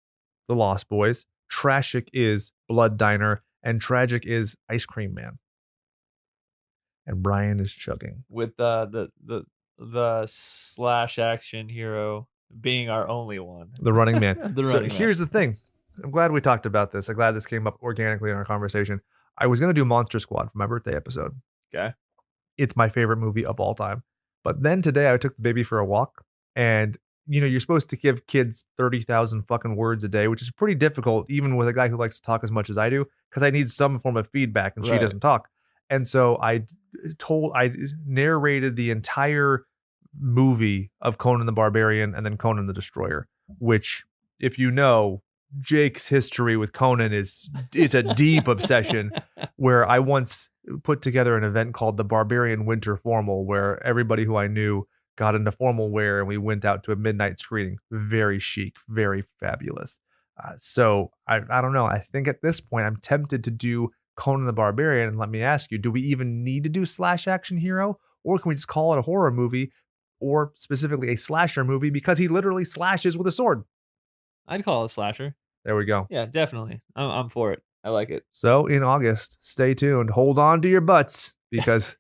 The Lost Boys, trashic is Blood Diner, and tragic is Ice Cream Man. And Bryan is chugging with the slash action hero being our only one. The Running Man. So here's the thing. I'm glad we talked about this. I'm glad this came up organically in our conversation. I was going to do Monster Squad for my birthday episode. Okay. It's my favorite movie of all time. But then today I took the baby for a walk, and you're supposed to give kids 30,000 fucking words a day, which is pretty difficult even with a guy who likes to talk as much as I do, because I need some form of feedback, and she doesn't talk. And so I narrated the entire movie of Conan the Barbarian and then Conan the Destroyer, which, if you know, Jake's history with Conan it's a deep obsession, where I once put together an event called the Barbarian Winter Formal, where everybody who I knew got into formal wear and we went out to a midnight screening. Very chic, very fabulous. So I don't know. I think at this point I'm tempted to do Conan the Barbarian. And let me ask you, do we even need to do slash action hero, or can we just call it a horror movie, or specifically a slasher movie, because he literally slashes with a sword? I'd call it a slasher. There we go. Yeah, definitely. I'm for it. I like it. So in August, stay tuned. Hold on to your butts, because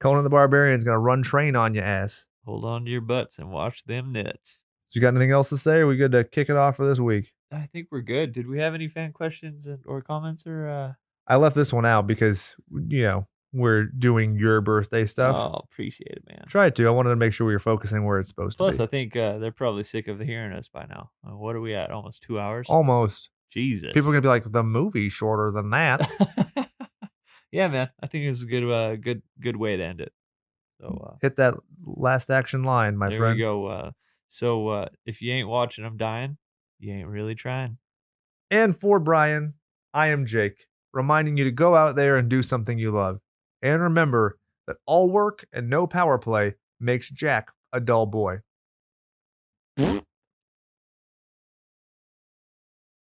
Conan the Barbarian is going to run train on your ass. Hold on to your butts and watch them nuts. So you got anything else to say? Are we good to kick it off for this week? I think we're good. Did we have any fan questions or comments or? I left this one out because, we're doing your birthday stuff. Oh, appreciate it, man. Tried to. I wanted to make sure we were focusing where it's supposed Plus, to be. I think they're probably sick of hearing us by now. What are we at? Almost 2 hours? Almost. Jesus. People are going to be like, the movie's shorter than that. Yeah, man. I think it's a good way to end it. So hit that last action line, my friend. There we go. So if you ain't watching I'm dying, you ain't really trying. And for Bryan, I am Jake, reminding you to go out there and do something you love. And remember that all work and no power play makes Jack a dull boy.